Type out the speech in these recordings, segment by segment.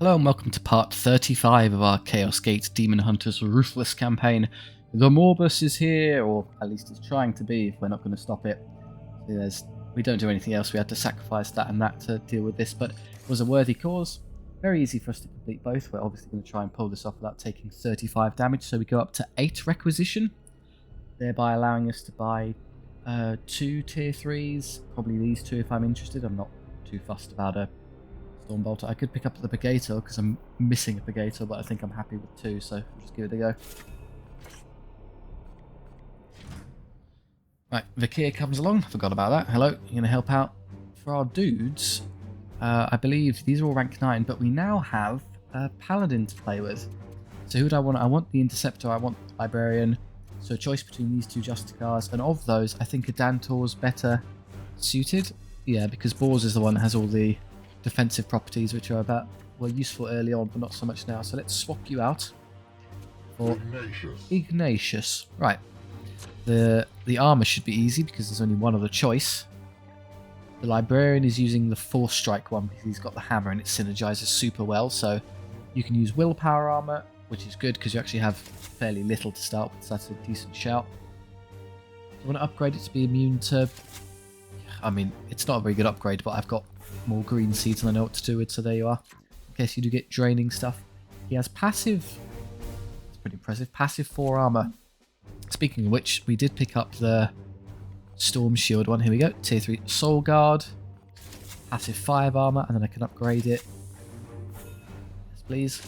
Hello and welcome to part 35 of our Chaos Gate Daemonhunters Ruthless campaign. The Morbus is here, or at least is trying to be, if we're not going to stop it. We don't do anything else, we had to sacrifice that and that to deal with this, but it was a worthy cause. Very easy for us to complete both. We're obviously going to try and pull this off without taking 35 damage, so we go up to 8 requisition, thereby allowing us to buy 2 tier 3s, probably these 2 if I'm interested. I'm not too fussed about a Stormbolter. I could pick up the Brigator because I'm missing a Brigator, but I think I'm happy with 2, so we'll just give it a go. Right, Vikir comes along. Forgot about that. Hello, you're going to help out? For our dudes, I believe these are all rank 9, but we now have a Paladin to play with. So who do I want? I want the Interceptor, I want Librarian. So a choice between these 2 Justicars, and of those, I think a Dantor's better suited. Yeah, because Bors is the one that has all the defensive properties, which are useful early on, but not so much now. So let's swap you out for Ignatius. Right. The armor should be easy because there's only one other choice. The Librarian is using the 4-strike one because he's got the hammer and it synergizes super well. So you can use willpower armor, which is good because you actually have fairly little to start with. So that's a decent shout. You want to upgrade it to be immune to... I mean, it's not a very good upgrade, but I've got more green seeds and I know what to do with, so there you are. In case you do get draining stuff. He has passive... It's pretty impressive. Passive 4 armor. Speaking of which, we did pick up the Storm Shield one. Here we go. Tier 3 Soul Guard. Passive 5 armor, and then I can upgrade it. Yes, please.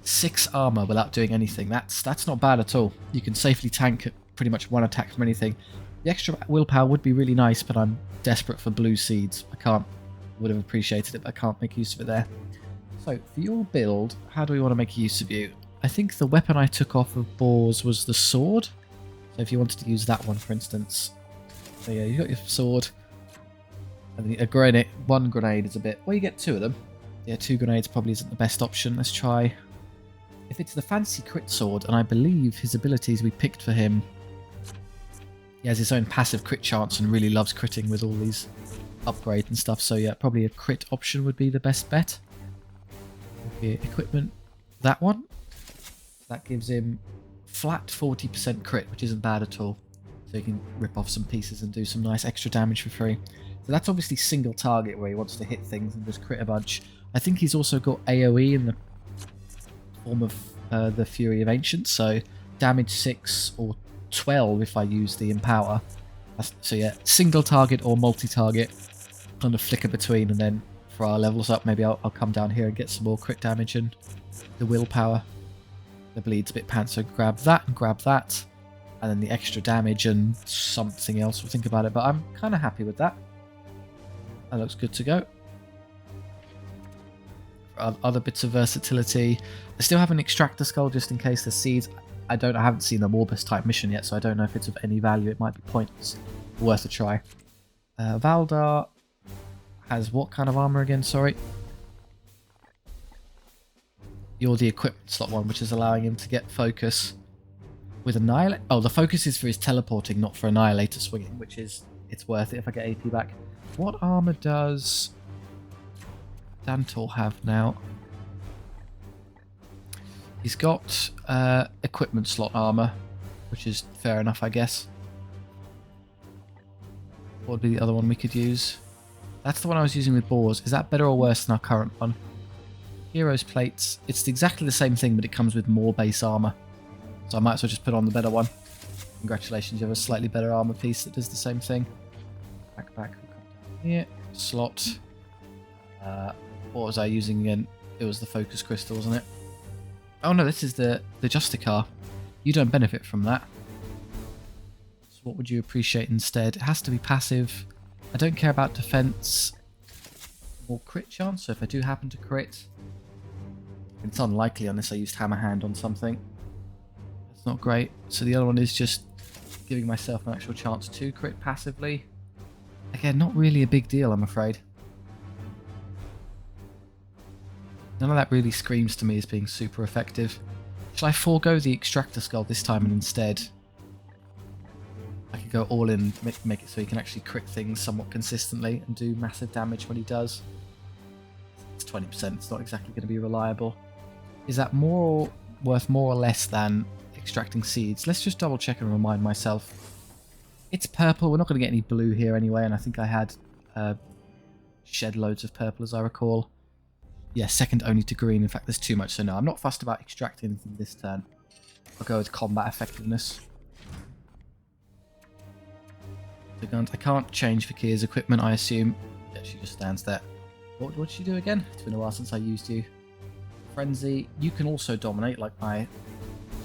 6 armor without doing anything. That's not bad at all. You can safely tank pretty much 1 attack from anything. The extra willpower would be really nice, but I'm desperate for blue seeds. Would have appreciated it, but I can't make use of it there. So, for your build, how do we want to make use of you? I think the weapon I took off of Bors was the sword. So if you wanted to use that one, for instance. So yeah, you've got your sword. And then a grenade. 1 grenade is a bit... Well, you get 2 of them. Yeah, 2 grenades probably isn't the best option. Let's try... If it's the fancy crit sword, and I believe his abilities we picked for him... He has his own passive crit chance and really loves critting with all these upgrades and stuff. So yeah, probably a crit option would be the best bet. Okay, equipment. That one. That gives him flat 40% crit, which isn't bad at all. So you can rip off some pieces and do some nice extra damage for free. So that's obviously single target where he wants to hit things and just crit a bunch. I think he's also got AoE in the form of the Fury of Ancients. So damage 6 or 12 if I use the Empower. So yeah, single target or multi-target, kind of flicker between, and then for our levels up, maybe I'll come down here and get some more crit damage and the willpower. The bleed's a bit pants, so grab that and grab that, and then the extra damage and something else. We'll think about it, but I'm kind of happy with that. That looks good to go. For other bits of versatility, I still have an Extractor Skull just in case the seeds. I haven't seen the Morbus type mission yet, so I don't know if it's of any value. It might be pointless. Worth a try. Valdar has what kind of armor again? Sorry. You're the equipment slot one, which is allowing him to get focus with Annihilate. Oh, the focus is for his teleporting, not for Annihilator swinging, which is... It's worth it if I get AP back. What armor does Dantor have now? He's got equipment slot armor, which is fair enough, I guess. What would be the other one we could use? That's the one I was using with Bors. Is that better or worse than our current one? Heroes plates. It's exactly the same thing, but it comes with more base armor. So I might as well just put on the better one. Congratulations, you have a slightly better armor piece that does the same thing. Backpack. Here. Slot. What was I using again? It was the focus crystal, wasn't it? Oh no, this is the Justicar. You don't benefit from that. So what would you appreciate instead? It has to be passive. I don't care about defense. More crit chance, so if I do happen to crit... It's unlikely unless I used Hammer Hand on something. That's not great. So the other one is just giving myself an actual chance to crit passively. Again, not really a big deal, I'm afraid. None of that really screams to me as being super effective. Shall I forego the Extractor Skull this time and instead I could go all in, make it so he can actually crit things somewhat consistently and do massive damage when he does? It's 20%. It's not exactly going to be reliable. Is that worth more or less than extracting seeds? Let's just double check and remind myself. It's purple. We're not going to get any blue here anyway, and I think I had shed loads of purple as I recall. Yeah, second only to green. In fact, there's too much, so no, I'm not fussed about extracting anything this turn. I'll go with combat effectiveness. The guns. I can't change Vikir's equipment, I assume. Yeah, she just stands there. What did she do again? It's been a while since I used you. Frenzy. You can also dominate, like so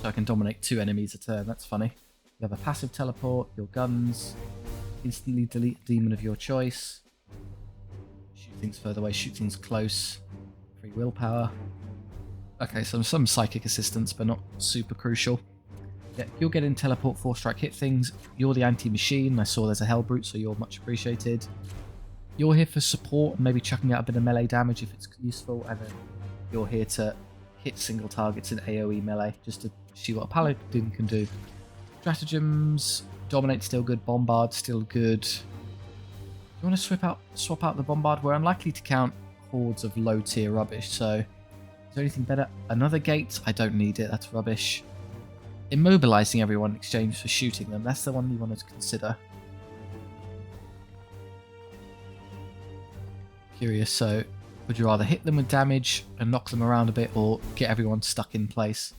I can dominate 2 enemies a turn. That's funny. You have a passive teleport, your guns, instantly delete a demon of your choice. Shoot things further away, shoot things close. Free willpower. Okay, so some psychic assistance, but not super crucial. Yeah, you'll get in teleport, 4-strike, hit things. You're the anti-machine. I saw there's a Hellbrute, so you're much appreciated. You're here for support and maybe chucking out a bit of melee damage if it's useful. And then you're here to hit single targets in AoE melee, just to see what a paladin can do. Stratagems. Dominate still good. Bombard still good. Do you want to swap out the Bombard? We're unlikely to count hordes of low tier rubbish, so is there anything better? Another gate? I don't need it. That's rubbish. Immobilizing everyone in exchange for shooting them. That's the one you wanted to consider. Curious, so would you rather hit them with damage and knock them around a bit, or get everyone stuck in place?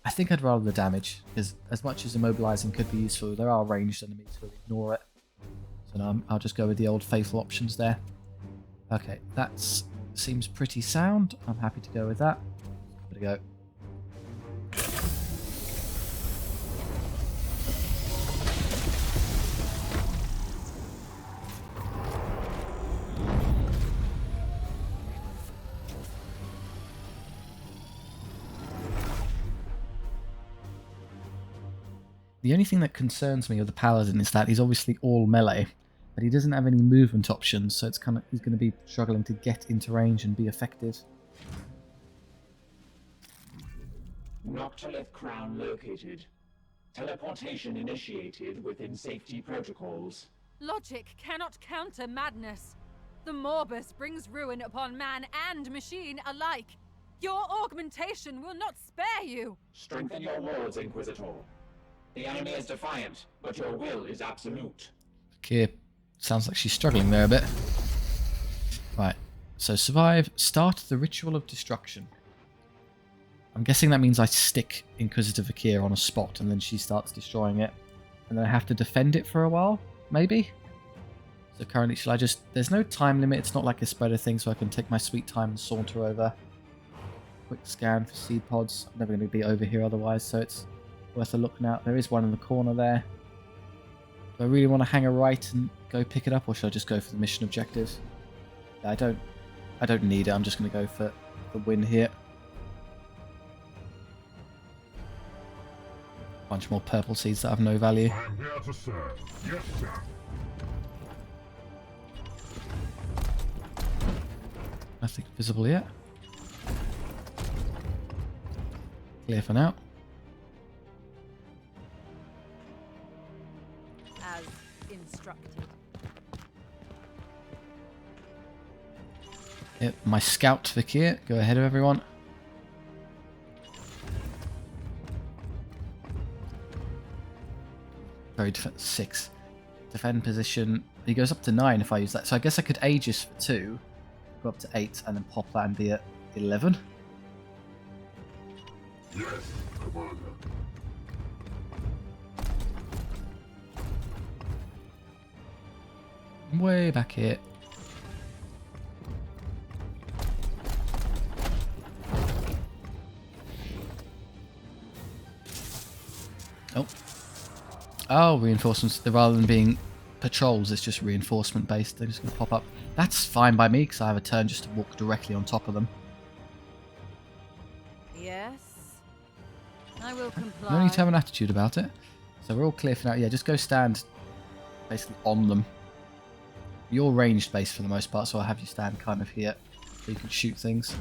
I think I'd rather the damage, because as much as immobilizing could be useful, there are ranged enemies who will ignore it. So no, I'll just go with the old faithful options there. Okay, that seems pretty sound. I'm happy to go with that. There we go. The only thing that concerns me with the Paladin is that he's obviously all melee, but he doesn't have any movement options, so it's he's going to be struggling to get into range and be effective. Noctilith crown located. Teleportation initiated within safety protocols. Logic cannot counter madness. The Morbus brings ruin upon man and machine alike. Your augmentation will not spare you. Strengthen your wards, Inquisitor. The enemy is defiant, but your will is absolute. Okay, sounds like she's struggling there a bit. Right, so survive. Start the Ritual of Destruction. I'm guessing that means I stick Inquisitor Vikir on a spot and then she starts destroying it. And then I have to defend it for a while, maybe? So currently, shall I just... There's no time limit, it's not like a spreader thing, so I can take my sweet time and saunter over. Quick scan for seed pods. I'm never going to be over here otherwise, so it's worth a look now. There is one in the corner there. Do I really want to hang a right and go pick it up, or should I just go for the mission objectives? Yeah, I don't need it. I'm just going to go for the win here. Bunch more purple seeds that have no value. I'm here to serve. Yes, sir. Nothing visible yet. Clear for now. As instructed. Yep, my scout Vikir, go ahead of everyone. Very 6. Defend position. He goes up to 9 if I use that. So I guess I could Aegis for 2, go up to 8, and then pop that and be at 11. Yes, Commander. Way back here. Oh. Oh, reinforcements. Rather than being patrols, it's just reinforcement based. They're just going to pop up. That's fine by me because I have a turn just to walk directly on top of them. Yes, I will comply. No need to have an attitude about it. So we're all clear for now. Yeah, just go stand basically on them. You're ranged based for the most part, so I'll have you stand kind of here so you can shoot things.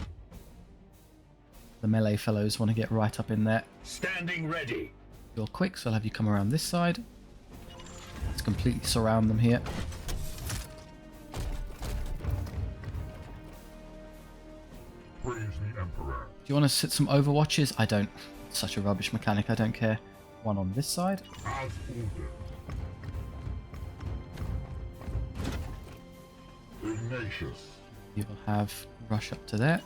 The melee fellows want to get right up in there. Standing ready. You're quick, so I'll have you come around this side. Let's completely surround them here. Correct. Do you want to set some overwatches? I don't. It's such a rubbish mechanic, I don't care. One on this side. As ordered. Ignatius. You will have rush up to there.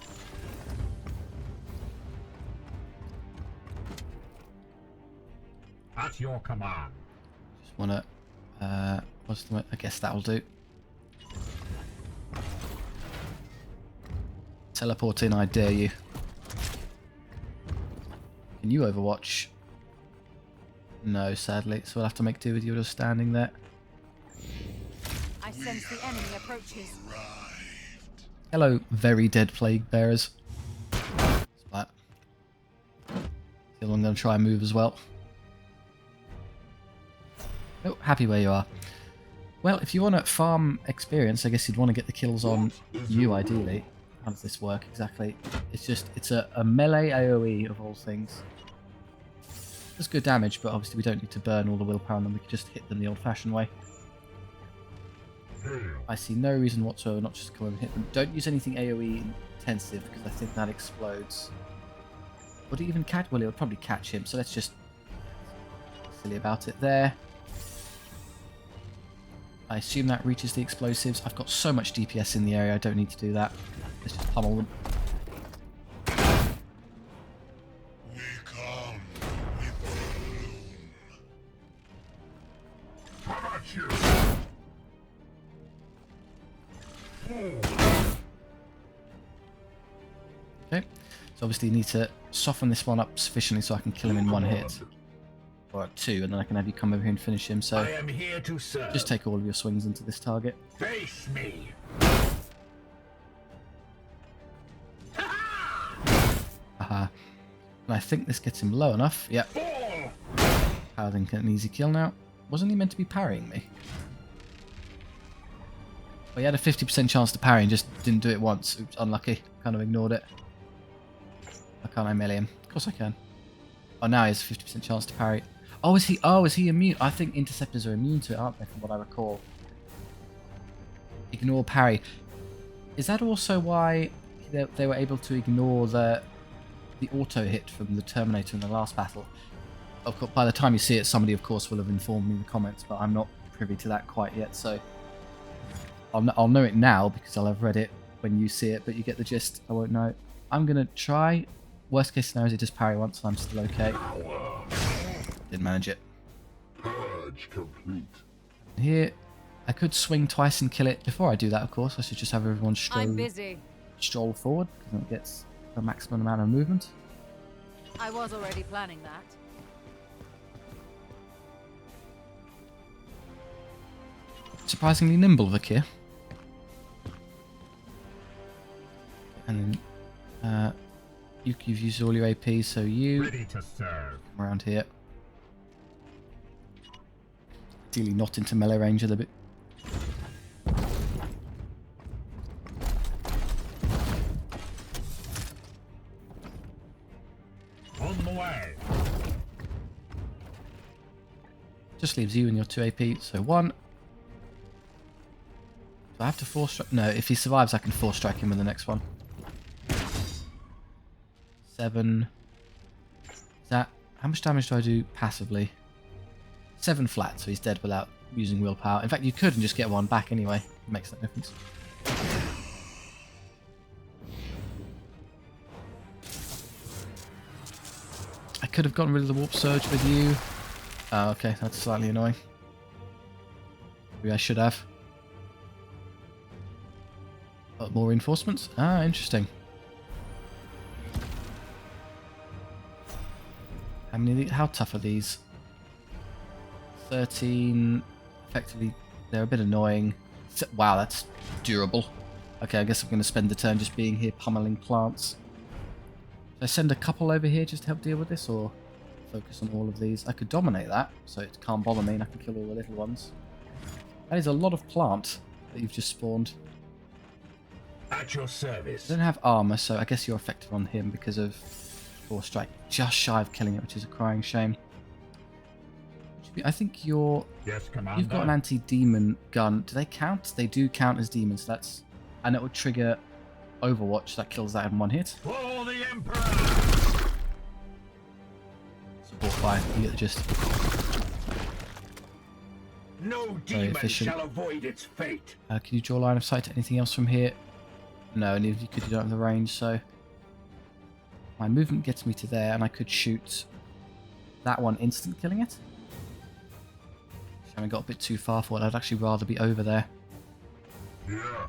At your command. Just want to... I guess that'll do. Teleport in, I dare you. Can you overwatch? No, sadly. So we'll have to make do with you just standing there. I sense the enemy approaches. Hello, very dead plague bearers. Splat. Still, I'm going to try and move as well. Oh, happy where you are. Well, if you want to farm experience, I guess you'd want to get the kills on you, ideally. How does this work exactly? It's a melee AoE of all things. Does good damage, but obviously we don't need to burn all the willpower on them. We can just hit them the old-fashioned way. I see no reason whatsoever not just to come over and hit them. Don't use anything AoE intensive, because I think that explodes. Would it even catch? Well, it would probably catch him, so let's just... silly about it there. I assume that reaches the explosives. I've got so much DPS in the area, I don't need to do that. Let's just pummel them. We come with the Okay, so obviously you need to soften this one up sufficiently so I can kill him in one hit. Or two, and then I can have you come over here and finish him, so... I am here to serve. Just take all of your swings into this target. Face me. Aha. And I think this gets him low enough. Yep. Paladin get an easy kill now. Wasn't he meant to be parrying me? Well, he had a 50% chance to parry and just didn't do it once. Oops, unlucky. Kind of ignored it. Why can't I melee him? Of course I can. Oh, now he has a 50% chance to parry. Oh, is he immune? I think interceptors are immune to it, aren't they, from what I recall? Ignore parry. Is that also why they were able to ignore the auto hit from the Terminator in the last battle? Of course, by the time you see it, somebody, of course, will have informed me in the comments, but I'm not privy to that quite yet, so... I'll know it now, because I'll have read it when you see it, but you get the gist. I won't know. I'm going to try. Worst case scenario is it just parry once and I'm still okay. Didn't manage it. Purge complete. Here, I could swing twice and kill it. Before I do that, of course, I should just have everyone I'm busy. stroll forward, because then it gets a maximum amount of movement. I was already planning that. Surprisingly nimble, Vakir. And then, you've used all your AP, so you Ready to serve. come around here. Ideally not into melee range a little bit. On the way. Just leaves you and your 2 AP, so 1. Do I have to 4-strike? No, if he survives I can 4-strike him with the next one. 7. Is that... How much damage do I do passively? 7 flat, so he's dead without using willpower. In fact, you could and just get 1 back anyway. It makes that difference. I could have gotten rid of the warp surge with you. Oh, okay, that's slightly annoying. Maybe I should have. More reinforcements? Ah, interesting. How many of these? How tough are these? 13. Effectively, they're a bit annoying. Wow, that's durable. Okay, I guess I'm going to spend the turn just being here pummeling plants. Should I send a couple over here just to help deal with this, or focus on all of these? I could dominate that, so it can't bother me and I can kill all the little ones. That is a lot of plant that you've just spawned. At your service. I don't have armor, so I guess you're effective on him because of 4-strike. Just shy of killing it, which is a crying shame. I think you're... Yes, Commander. You've got an anti-demon gun. Do they count? They do count as demons. That's... And it would trigger Overwatch that kills that in one hit. For the Emperor! Support fire, you get the gist. No Very demon efficient. shall avoid its fate. Can you draw line of sight to anything else from here? No, and if you could, you don't have the range, so my movement gets me to there, and I could shoot that one instant killing it. I got a bit too far for it. I'd actually rather be over there. Yeah.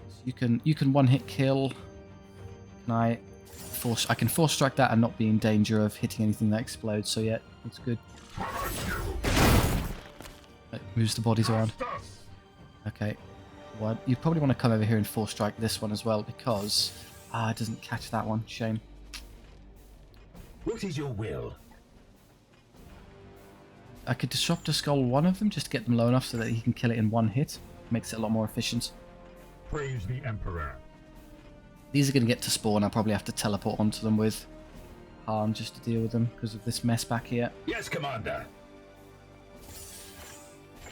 So you can one hit kill. Can I can force strike that and not be in danger of hitting anything that explodes. So yeah, it's good. It moves the bodies around. Okay. Well, you probably want to come over here and force strike this one as well because it doesn't catch that one. Shame. What is your will? I could disrupt a skull one of them just to get them low enough so that he can kill it in one hit. Makes it a lot more efficient. Praise the Emperor. These are going to get to spawn. I'll probably have to teleport onto them with harm just to deal with them because of this mess back here. Yes, Commander.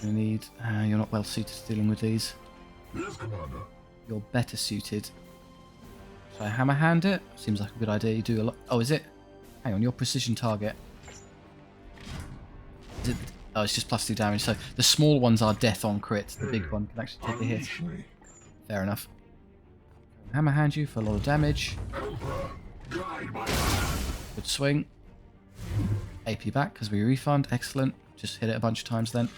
You need. You're not well suited to dealing with these. Yes, Commander. You're better suited. Should I hammer hand it? Seems like a good idea. You do a lot. Oh, is it? Hang on, your precision target. Is it? Oh, it's just +2 damage. So the small ones are death on crit. The big one can actually take a hit. Fair enough. Hammer hand you for a lot of damage. Good swing. AP back because we refund. Excellent. Just hit it a bunch of times then.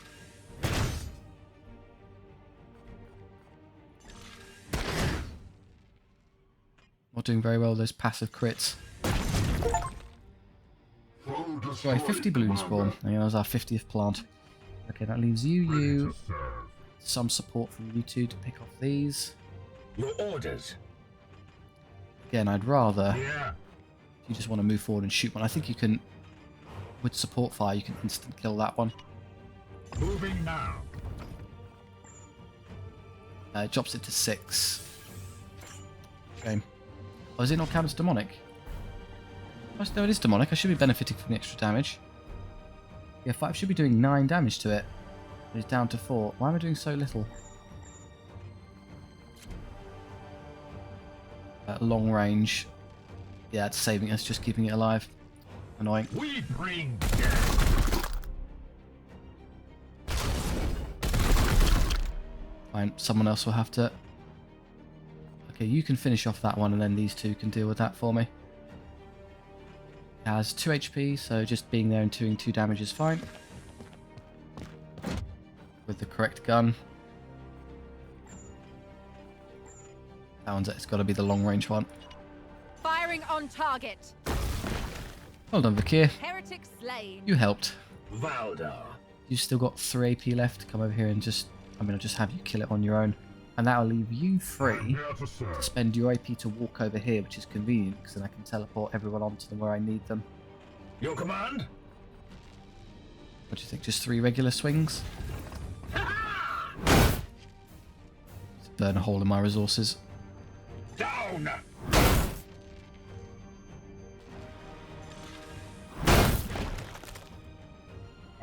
Not doing very well with those passive crits. Sorry, 50 balloon spawn. And that was our 50th plant. Okay, that leaves you, some support from you two to pick off these. Your orders. Again, I'd rather Yeah. if you just want to move forward and shoot one. I think you can, with support fire, you can instant kill that one. Moving now. It drops it to 6. Shame. Oh, is it not counted as demonic? Oh, no, it is demonic. I should be benefiting from the extra damage. Yeah, 5 should be doing 9 damage to it. It's down to 4. Why am I doing so little? Long range. Yeah, it's saving us, just keeping it alive. Annoying. We bring death. Fine, someone else will have to... Okay, you can finish off that one and then these two can deal with that for me. It has 2 HP, so just being there and doing 2 damage is fine. With the correct gun. That one's it's got to be the long range one. Firing on target. Well done, Vakir. Heretic slain. You helped. Valdar. You've still got 3 AP left. Come over here and just... I'm going to just have you kill it on your own. And that'll leave you free to spend your AP to walk over here, which is convenient, because then I can teleport everyone onto them where I need them. Your command? What do you think? Just 3 regular swings? Just burn a hole in my resources. Down!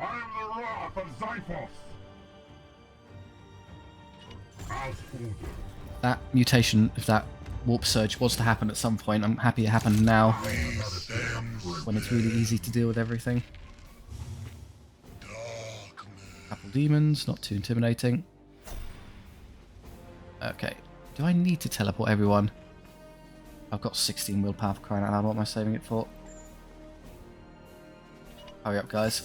I am the wrath of Zyphos! As ordered. That mutation, if that warp surge was to happen at some point, I'm happy it happened now. When it's really easy to deal with everything. Couple demons, not too intimidating. Okay. Do I need to teleport everyone? I've got 16 willpower for crying out loud. What am I saving it for? Hurry up, guys.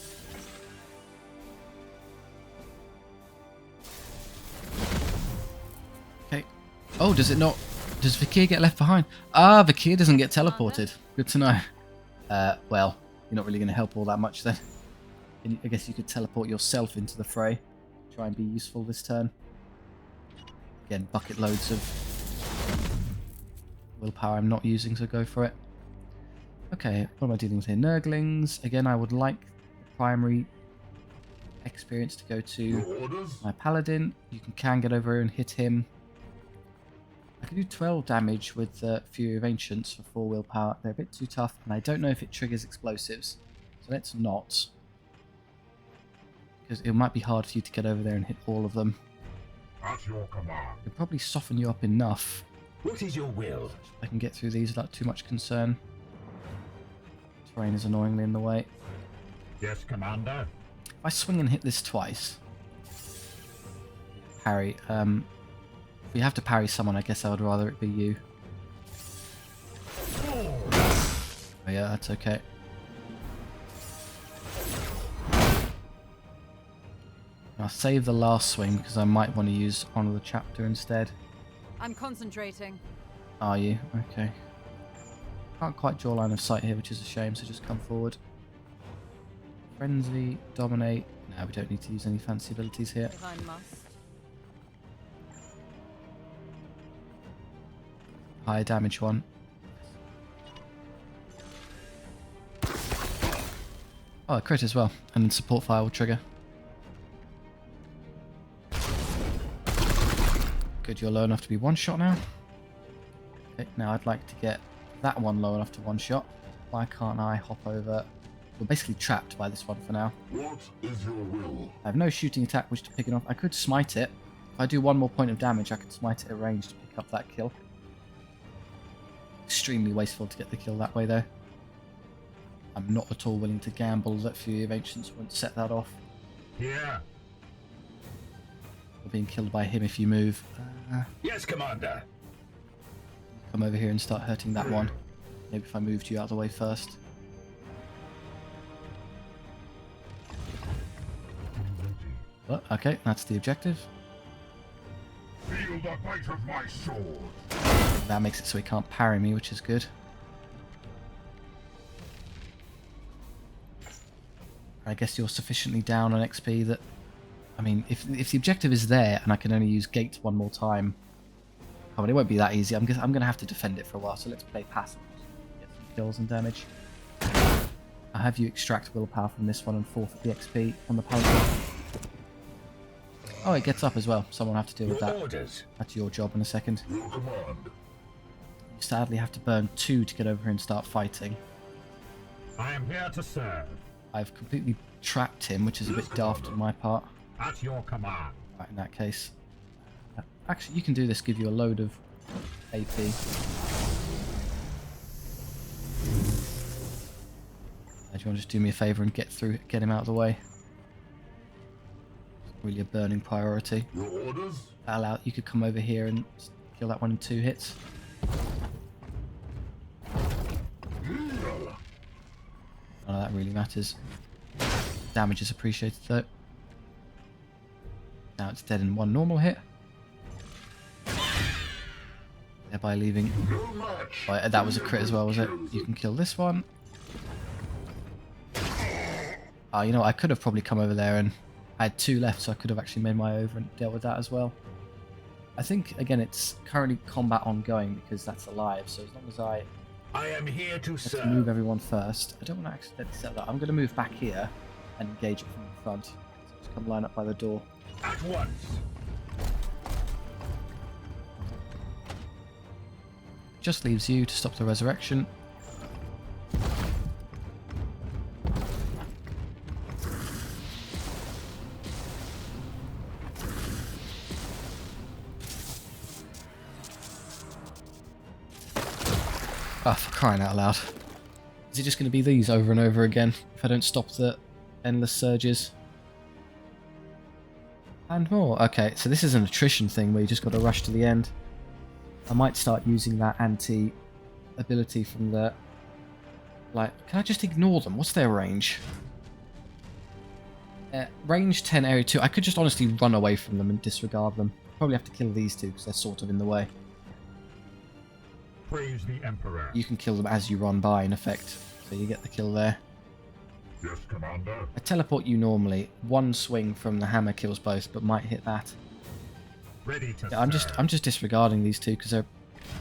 Okay. Oh, does it not... Does Vakir get left behind? Ah, Vakir doesn't get teleported. Good to know. Well, you're not really going to help all that much then. I guess you could teleport yourself into the fray. Try and be useful this turn. Again, bucket loads of willpower I'm not using, so go for it. Okay, what am I dealing with here? Nurglings. Again, I would like the primary experience to go to my paladin. You can get over here and hit him. I can do 12 damage with Fury of Ancients for 4 willpower. They're a bit too tough, and I don't know if it triggers explosives. So let's not. Because it might be hard for you to get over there and hit all of them. At your command. It'll probably soften you up enough What is your will? I can get through these without too much concern. Terrain is annoyingly in the way. Yes, Commander. If I swing and hit this twice, parry. If we have to parry someone, I guess I would rather it be you. Oh yeah, that's okay. I'll save the last swing because I might want to use Honor the Chapter instead. I'm concentrating. Are you? Okay. Can't quite draw line of sight here, which is a shame, so just come forward. Frenzy, Dominate. No, we don't need to use any fancy abilities here. If I must. Higher damage one. Oh, a crit as well. And then support fire will trigger. Good, you're low enough to be one shot now. Okay, now I'd like to get that one low enough to one shot. Why can't I hop over? We're basically trapped by this one for now. What is your will? I have no shooting attack which to pick it off. I could smite it. If I do one more point of damage, I could smite it at range to pick up that kill. Extremely wasteful to get the kill that way though. I'm not at all willing to gamble that Fury of Ancients won't set that off. Here. Or being killed by him if you move. Yes, Commander. Come over here and start hurting that one. Maybe if I moved you out of the way first. Oh, okay, that's the objective. Feel the bite of my sword. That makes it so he can't parry me, which is good. I guess you're sufficiently down on XP that... I mean, if the objective is there and I can only use gates one more time... Oh, but it won't be that easy. I'm going to have to defend it for a while, so let's play passive. Get some kills and damage. I'll have you extract willpower from this one and forfeit the XP on the paladin. Oh, it gets up as well. Someone will have to deal with that. Orders. That's your job in a second. Your command. You sadly have to burn 2 to get over here and start fighting. I am here to serve. I've completely trapped him, which is a bit daft on my part. At your command. Right, in that case. Actually, you can do this, give you a load of AP. Do you want to just do me a favour and get him out of the way? Really a burning priority. Your orders? You could come over here and kill that one in 2 hits. None of that really matters. Damage is appreciated though. Now it's dead in 1 normal hit. Thereby leaving... Oh, that was a crit as well, was it? You can kill this one. Oh, you know what? I could have probably come over there and... I had 2 left, so I could have actually made my over and dealt with that as well. I think, again, it's currently combat ongoing because that's alive, so as long as I am here to serve. move everyone first. I don't want to accidentally set that. I'm going to move back here and engage it from the front. So just come line up by the door. At once. Just leaves you to stop the resurrection. Oh, for crying out loud. Is it just going to be these over and over again if I don't stop the endless surges? And more. Okay, so this is an attrition thing where you just got to rush to the end. I might start using that anti-ability from the... Like, can I just ignore them? What's their range? Range 10, area 2. I could just honestly run away from them and disregard them. Probably have to kill these 2 because they're sort of in the way. Praise the Emperor. You can kill them as you run by, in effect. So you get the kill there. Yes, Commander. I teleport you normally. 1 swing from the hammer kills both, but might hit that. Ready to Yeah, I'm just disregarding these 2 because they're a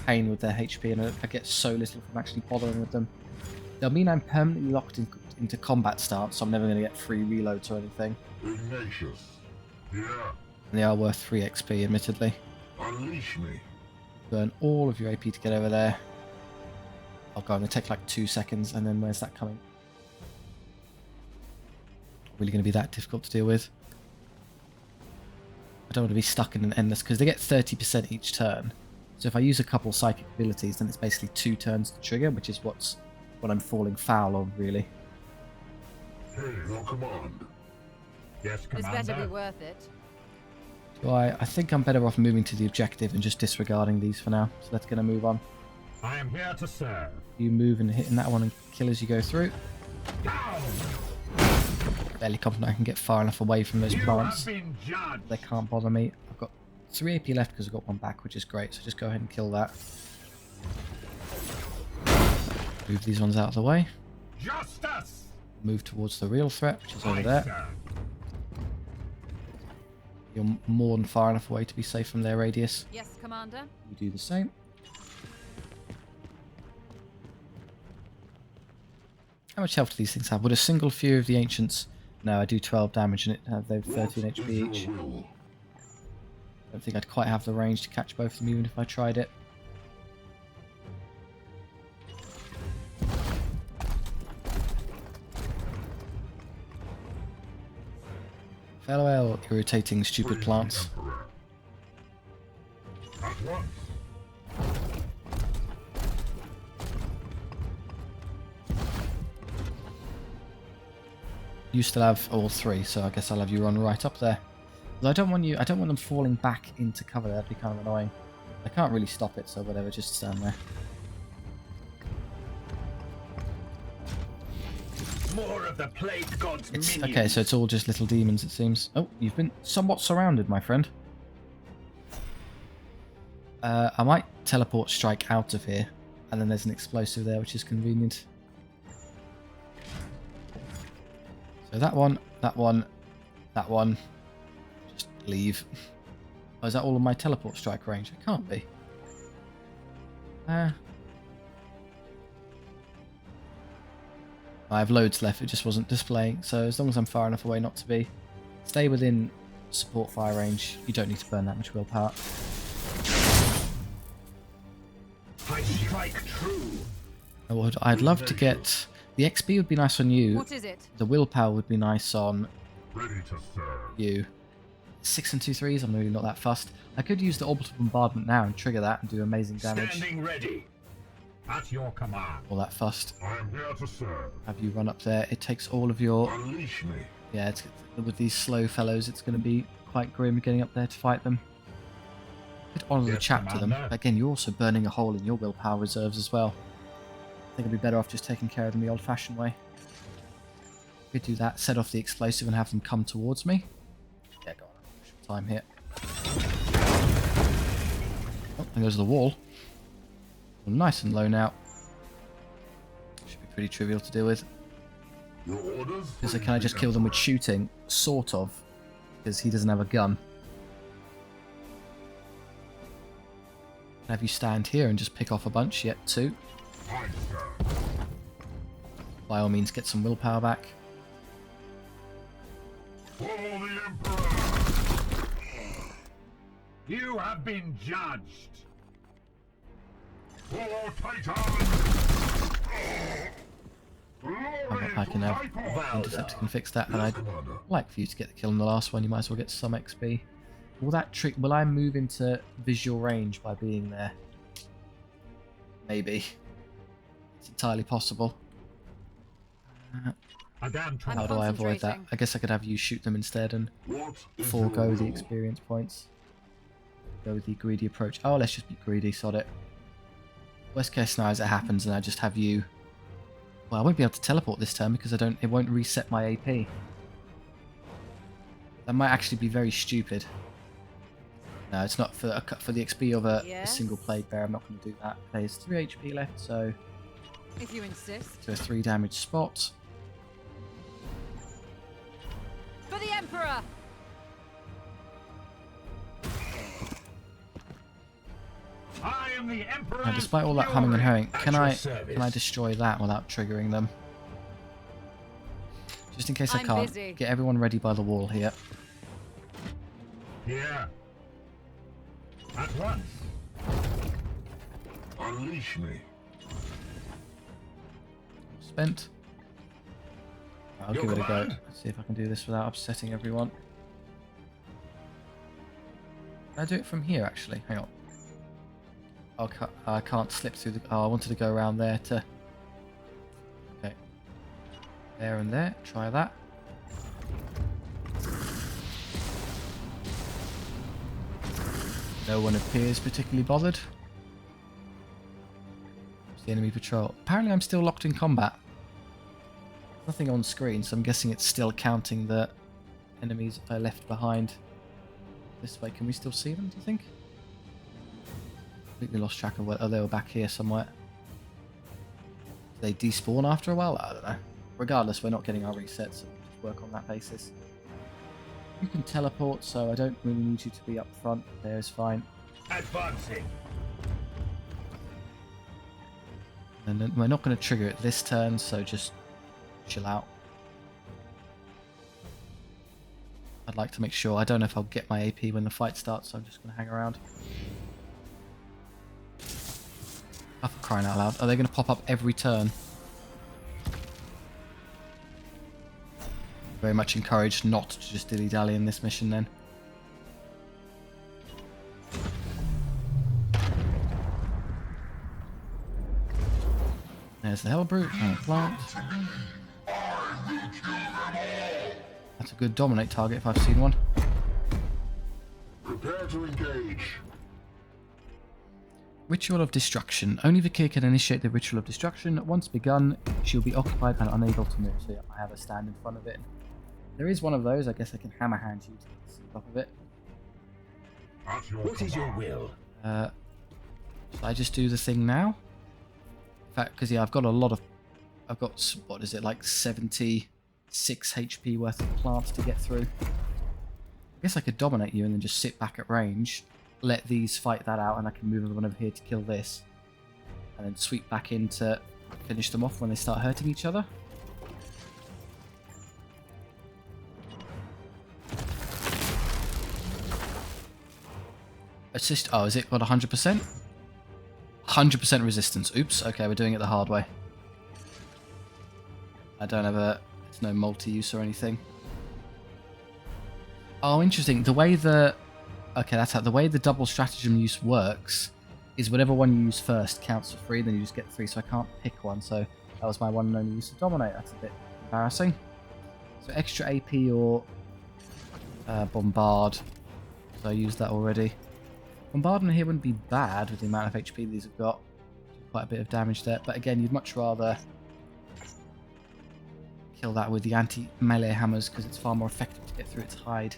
pain with their HP, and I get so little from actually bothering with them. They'll mean I'm permanently locked into combat stance, so I'm never going to get free reloads or anything. Ignatius. Yeah. And they are worth 3 XP, admittedly. Unleash me. Burn all of your AP to get over there. I'll go and take like 2 seconds, and then where's that coming? Really going to be that difficult to deal with. I don't want to be stuck in an endless, because they get 30% each turn. So if I use a couple psychic abilities, then it's basically 2 turns to trigger, which is what I'm falling foul of, really. Hey, your command. Yes, This Commander. better be worth it. So I think I'm better off moving to the objective and just disregarding these for now. So let's get a move on. I am here to serve. You move and hit in that one and kill as you go through. Down! Fairly confident I can get far enough away from those You plants. have been judged. They can't bother me. I've got 3 AP left because I've got 1 back, which is great. So just go ahead and kill that. Move these ones out of the way. Justice! Move towards the real threat, which is over Aye, there. sir. You're more than far enough away to be safe from their radius. Yes, Commander. You do the same. How much health do these things have? Would a single Fury of the Ancients... No, I do 12 damage and they've 13 What HP is your each. will? I don't think I'd quite have the range to catch both of them even if I tried it. Farewell, irritating stupid Praise plants. the Emperor. At once. You still have all 3, so I guess I'll have you run right up there. But I don't want them falling back into cover. That'd be kind of annoying. I can't really stop it, so whatever, just stand there. More of the plague god's It's minions. okay, so it's all just little demons, it seems. Oh, you've been somewhat surrounded, my friend. I might teleport strike out of here, and then there's an explosive there, which is convenient. So that one, that one, that one. Just leave. Oh, is that all of my teleport strike range? It can't be. I have loads left, it just wasn't displaying, so as long as I'm far enough away not to be. Stay within support fire range, you don't need to burn that much willpower. I strike true. I'd love to get... The XP would be nice on you, What is it? the willpower would be nice on Ready to serve. you. 6 and 2 3s, I'm really not that fussed. I could use the orbital bombardment now and trigger that and do amazing damage. Standing ready. At your command. All that fussed. I am here to serve. Have you run up there. It takes all of your... Unleash me. Yeah, it's, with these slow fellows, it's going to be quite grim getting up there to fight them. Could honour the Yes, chap to them. Commander. But again, you're also burning a hole in your willpower reserves as well. I think it'd be better off just taking care of them the old-fashioned way. Could do that, set off the explosive and have them come towards me. Yeah, go on. Short time here. Oh, there goes the wall. Well, nice and low now. Should be pretty trivial to deal with. Your orders? Because can I just kill them with shooting? Sort of. Because he doesn't have a gun. Have you stand here and just pick off a bunch? Yet 2. Aye, sir. By all means, get some willpower back. Follow the Emperor. You have been judged. Follow Titan. I can have Interceptor can fix that, and I'd like for you to get the kill in the last one. You might as well get some XP. Will that trick? Will I move into visual range by being there? Maybe. It's entirely possible. A damn I'm How do I avoid that? concentrating. I guess I could have you shoot them instead and What is forego your the will? experience points. Go with the greedy approach. Oh, let's just be greedy, sod it. Worst case scenario is it happens and I just have you... Well, I won't be able to teleport this turn because it won't reset my AP. That might actually be very stupid. No, it's not for the XP of a Yes? single plague bear. I'm not going to do that. There's 3 HP left, so If you insist. to a 3 damage spot. For the Emperor! I am the Emperor. Now, despite all that humming and hoeing, can I destroy that without triggering them? Just in case I I'm can't. busy. Get everyone ready by the wall here. Here. At once. Unleash me. Spent. I'll Your give it a go. command. See if I can do this without upsetting everyone. Can I do it from here, actually? Hang on. I can't slip through the... Oh, I wanted to go around there to... Okay. There and there. Try that. No one appears particularly bothered. It's the enemy patrol. Apparently I'm still locked in combat. Nothing on screen, so I'm guessing it's still counting the enemies I left behind. This way, can we still see them, do you think? Completely lost track of what... Oh, they were back here somewhere. They despawn after a while? I don't know. Regardless, we're not getting our resets, so we'll just work on that basis. You can teleport, so I don't really need you to be up front. There is fine. Advancing. And then we're not going to trigger it this turn, so just chill out. I'd like to make sure... I don't know if I'll get my AP when the fight starts, so I'm just going to hang around. Oh, for crying out loud. Are they going to pop up every turn? Very much encouraged not to just dilly-dally in this mission then. There's the Hellbrute and the plant. That's a good dominate target if I've seen one. Prepare to engage. Ritual of Destruction. Only Vikir can initiate the Ritual of Destruction. Once begun, she'll be occupied and unable to move. So yeah, I have a stand in front of it. There is one of those. I guess I can hammer hand you to get the seat off of it. What is your will? Should I just do the thing now? In fact, because yeah, I've got a lot of... I've got, what is it, like 76 HP worth of plants to get through. I guess I could dominate you and then just sit back at range. Let these fight that out and I can move everyone over here to kill this. And then sweep back in to finish them off when they start hurting each other. Assist... Oh, is it got 100%? 100% resistance. Oops, okay, we're doing it the hard way. I don't have a... There's no multi-use or anything. Oh, interesting. The way the... Okay, that's how... The way the double stratagem use works is whatever one you use first counts for free, then you just get 3, so I can't pick one, so that was my one and only use to dominate. That's a bit embarrassing. So extra AP or bombard. So I used that already. Bombardment here wouldn't be bad with the amount of HP these have got. Quite a bit of damage there, but again, you'd much rather kill that with the anti-melee hammers because it's far more effective to get through its hide.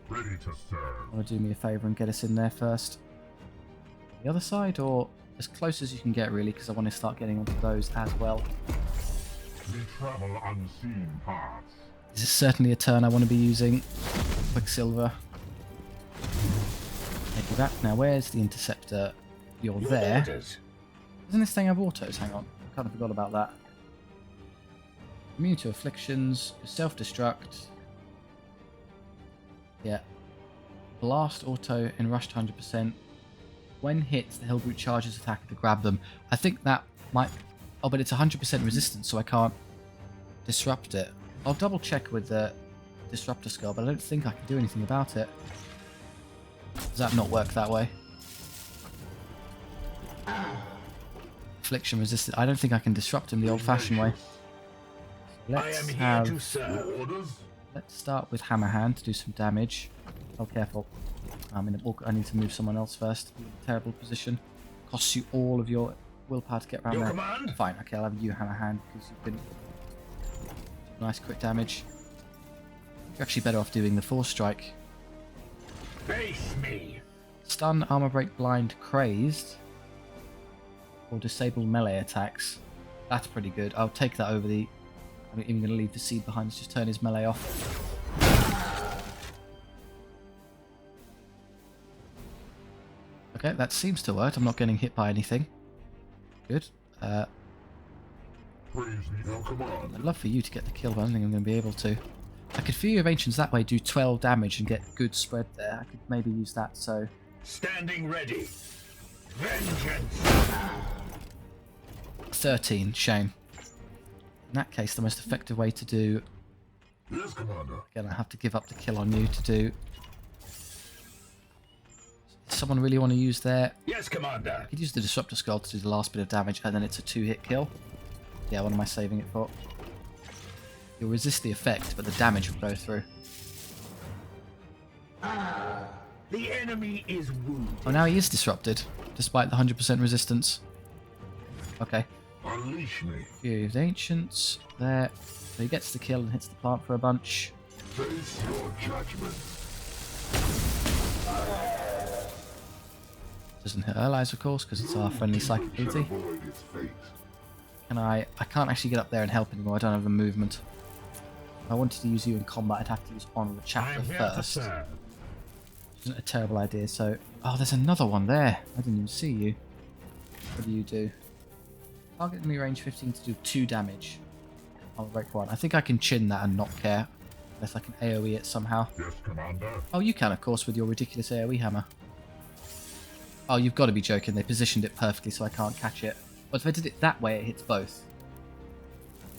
Ready to serve. Want to do me a favour and get us in there first? The other side, or as close as you can get, really, because I want to start getting onto those as well. We travel unseen paths. This is certainly a turn I want to be using Quicksilver. Maybe that. Now, where's the interceptor? You're there. Orders. Doesn't this thing have autos? Hang on. I kind of forgot about that. Immune to afflictions. Self-destruct. Yeah. Blast auto and rush to 100%. When hits, the Hellbrute charges attack to grab them. I think that might... Oh, but it's 100% resistance, so I can't disrupt it. I'll double check with the Disruptor Skull, but I don't think I can do anything about it. Does that not work that way? Affliction resisted. I don't think I can disrupt him the old-fashioned way. Let's have... to serve. Orders? Let's start with Hammer Hand to do some damage. Oh, careful. I'm in I need to move someone else first. You're in a terrible position. Costs you all of your willpower to get around Your there. command? Fine, okay, I'll have you Hammer Hand because you can... Nice quick damage. You're actually better off doing the Force Strike. Face me. Stun, Armor Break, Blind, Crazed. Or disable melee attacks. That's pretty good. I'll take that over the... I'm not even going to leave the seed behind. Let's just turn his melee off. Okay, that seems to work. I'm not getting hit by anything. Good. Praise the command. I'd love for you to get the kill, but I don't think I'm going to be able to. I could Fury of Ancients that way, do 12 damage and get good spread there. I could maybe use that, so... Standing ready. Vengeance. 13, shame. In that case, the most effective way to do... Yes, Commander. Again, I have to give up the kill on you to do... someone really want to use their... Yes, Commander. I could use the Disruptor Skull to do the last bit of damage, and then it's a 2-hit kill. Yeah, what am I saving it for? You'll resist the effect, but the damage will go through. The enemy is wounded. Oh, now he is disrupted, despite the 100% resistance. Okay. Unleash me. Fury of the Ancients. There. So he gets the kill and hits the plant for a bunch. Face your judgment. Doesn't hit allies, of course, because it's our friendly psychic ability. Avoid its fate. And I can't actually get up there and help anymore. I don't have the movement. If I wanted to use you in combat, I'd have to use Honor the I Chapter am here to first. serve. Which isn't a terrible idea, so... Oh, there's another one there. I didn't even see you. What do you do? Target enemy range 15 to do 2 damage. I'll break 1. I think I can chin that and not care. Unless I can AoE it somehow. Yes, Commander. Oh, you can, of course, with your ridiculous AoE hammer. Oh, you've got to be joking. They positioned it perfectly so I can't catch it. But if I did it that way, it hits both.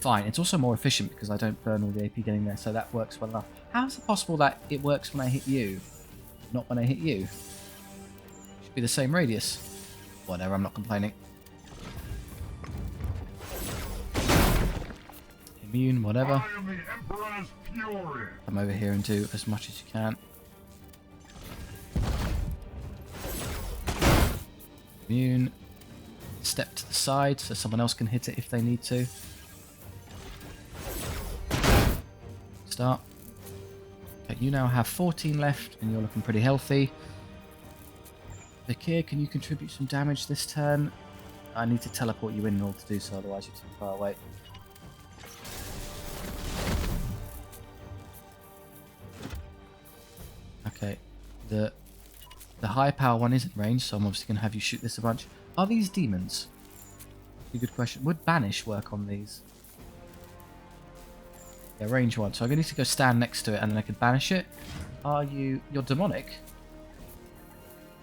Fine. It's also more efficient because I don't burn all the AP getting there, so that works well enough. How is it possible that it works when I hit you, not when I hit you? Should be the same radius. Whatever, I'm not complaining. Immune, whatever. I am the Emperor's fury. Come over here and do as much as you can. Immune. Step to the side so someone else can hit it if they need to. Start. Okay, you now have 14 left and you're looking pretty healthy. Vikir, can you contribute some damage this turn? I need to teleport you in order to do so, otherwise you're too far away. Okay, the high power one isn't range, so I'm obviously going to have you shoot this a bunch. Are these demons? That's a good question. Would Banish work on these? Yeah, range 1. So I'm going to need to go stand next to it and then I could banish it. You're demonic?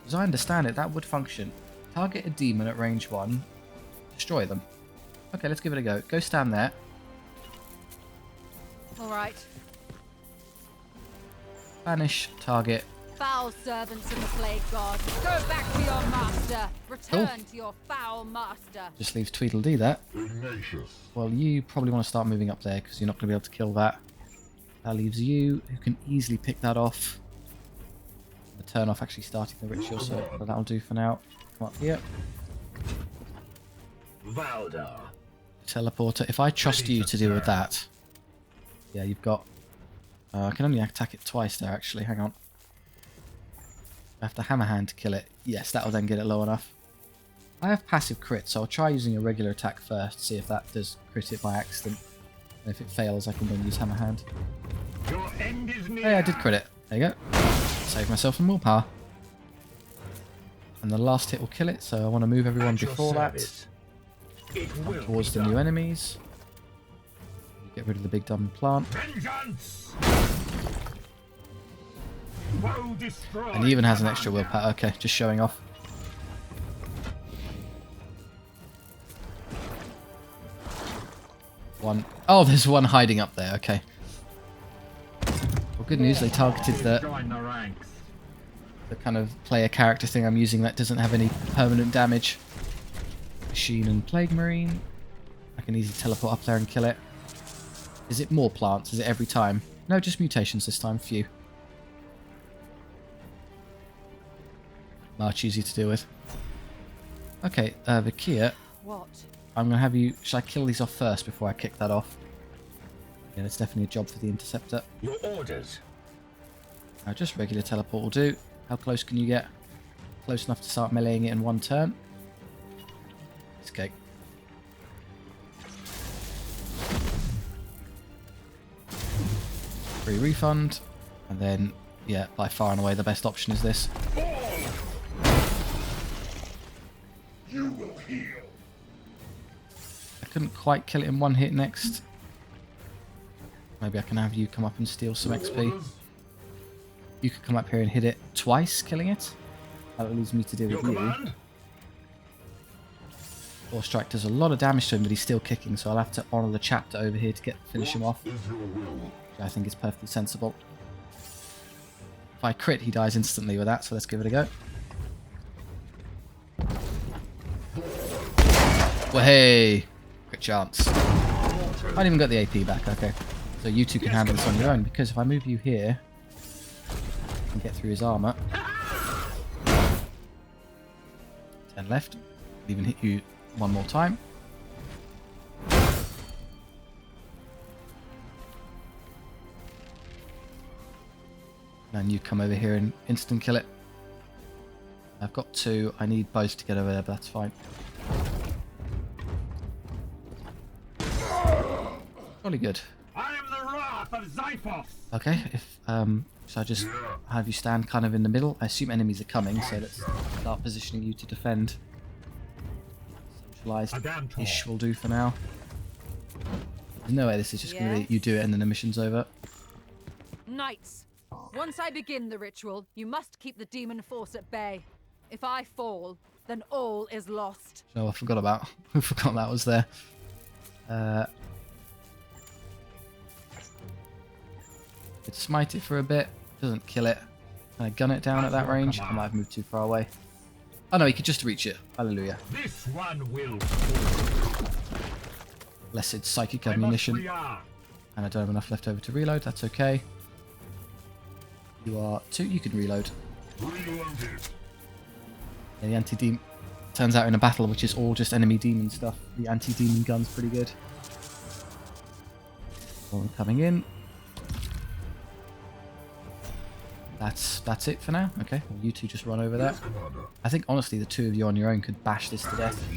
As I understand it, that would function. Target a demon at range 1. Destroy them. Okay, let's give it a go. Go stand there. Alright. Banish, target. Foul servants of the Plague God, go back to your master. Return to your foul master. Just leaves Tweedledee there. Ignatius. Well, you probably want to start moving up there because you're not going to be able to kill that. That leaves you, who can easily pick that off. The turn off actually starting the ritual, so that'll do for now. Come up here. Valdar. Teleporter. If I trust you to deal with that. Yeah, you've got... I can only attack it twice there, actually. Hang on. I have to hammer hand to kill it. Yes, that'll then get it low enough. I have passive crit, so I'll try using a regular attack first, see if that does crit it by accident. And if it fails, I can then use hammer hand. Your end is near. Hey, I did crit it. There you go. Save myself some more power. And the last hit will kill it, so I want to move everyone At your before that. service. It will Towards be the new done. enemies. Get rid of the big dumb plant. Vengeance. Woe destroyed. And he even has an extra willpower. Okay, just showing off. One. Oh, there's one hiding up there. Okay. Well, good news. They targeted Join the ranks. the kind of player character thing I'm using that doesn't have any permanent damage. Machine and Plague Marine. I can easily teleport up there and kill it. Is it more plants? Is it every time? No, just mutations this time. Few. Much easier to deal with. Okay, Vikir, What? I'm going to have you... Should I kill these off first before I kick that off? Yeah, that's definitely a job for the Interceptor. Your orders. Just regular teleport will do. How close can you get? Close enough to start meleeing it in one turn. Escape. Free refund. And then, yeah, by far and away the best option is this. You will heal. I couldn't quite kill it in one hit next. Maybe I can have you come up and steal some XP. You could come up here and hit it twice, killing it. That leaves me to deal Your with you. command. Force Strike does a lot of damage to him, but he's still kicking, so I'll have to honour the chapter over here to finish him off. Is your will? Which I think is perfectly sensible. If I crit, he dies instantly with that, so let's give it a go. Well, hey, quick chance. I haven't even got the AP back. Okay, so you two can handle this on your own, because if I move you here and get through his armor, 10 left. Even hit you one more time. And you come over here and instant kill it. I've got 2. I need both to get over there, but that's fine. Probably good. I am the wrath of Xiphos. Okay, if so I just have you stand kind of in the middle. I assume enemies are coming, so let's start positioning you to defend. Centralized-ish will do for now. There's no way this is just going to be you do it and then the mission's over. Knights, once I begin the ritual, you must keep the demon force at bay. If I fall, then all is lost. No, I forgot about. I forgot that was there. Could smite it for a bit. Doesn't kill it. Can I gun it down at that range? I might have moved too far away. Oh no, he could just reach it. Hallelujah. This one will. Blessed psychic ammunition. And I don't have enough left over to reload. That's okay. You are 2. You can reload. Yeah, the anti-demon. Turns out in a battle, which is all just enemy demon stuff, the anti-demon gun's pretty good. One coming in. That's it for now. Okay, well, you two just run over there. I think honestly the 2 of you on your own could bash this to death. Do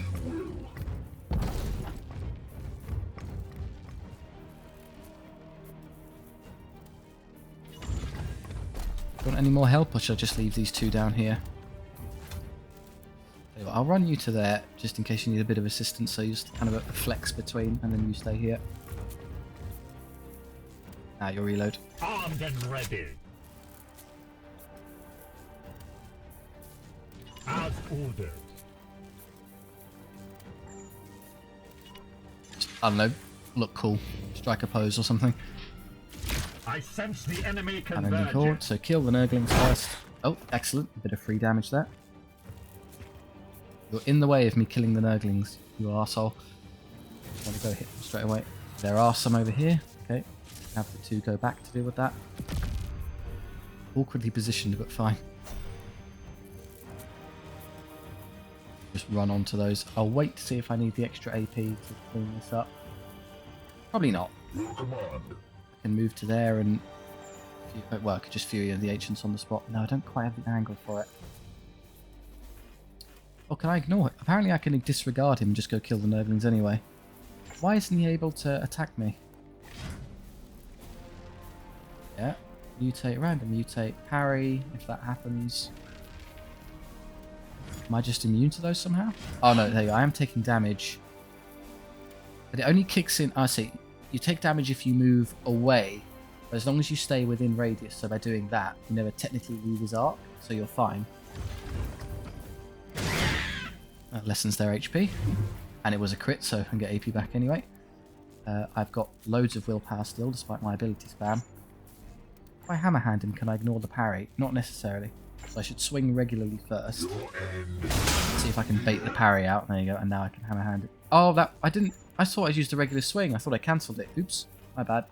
you want any more help, or should I just leave these 2 down here? I'll run you to there just in case you need a bit of assistance, so you just kind of a flex between, and then you stay here. Now you'll reload. Armed and ready. As ordered. I don't know, look cool. Strike a pose or something. I sense the enemy And then you call, convergence. so kill the Nurglings first. Oh, excellent. A bit of free damage there. You're in the way of me killing the Nurglings, you arsehole. I want to go hit them straight away. There are some over here. Okay. Have the 2 go back to deal with that. Awkwardly positioned, but fine. Just run onto those. I'll wait to see if I need the extra AP to clean this up. Probably not. I can move to there and... well, I could just Fury of the Ancients on the spot. No, I don't quite have the angle for it. Oh, can I ignore it? Apparently I can disregard him and just go kill the Nurglings anyway. Why isn't he able to attack me? Yeah. Mutate, random mutate, parry, if that happens. Am I just immune to those somehow? Oh no, there you go. I am taking damage. But it only kicks in... I see. You take damage if you move away. But as long as you stay within radius, so by doing that, you never technically leave his arc, so you're fine. That lessens their HP. And it was a crit, so I can get AP back anyway. I've got loads of willpower still, despite my ability spam. If I hammer hand him, can I ignore the parry? Not necessarily. So I should swing regularly first. See if I can bait the parry out. There you go, and now I can hammer hand it. Oh, that... I didn't... I thought I used a regular swing. I thought I cancelled it. Oops. My bad.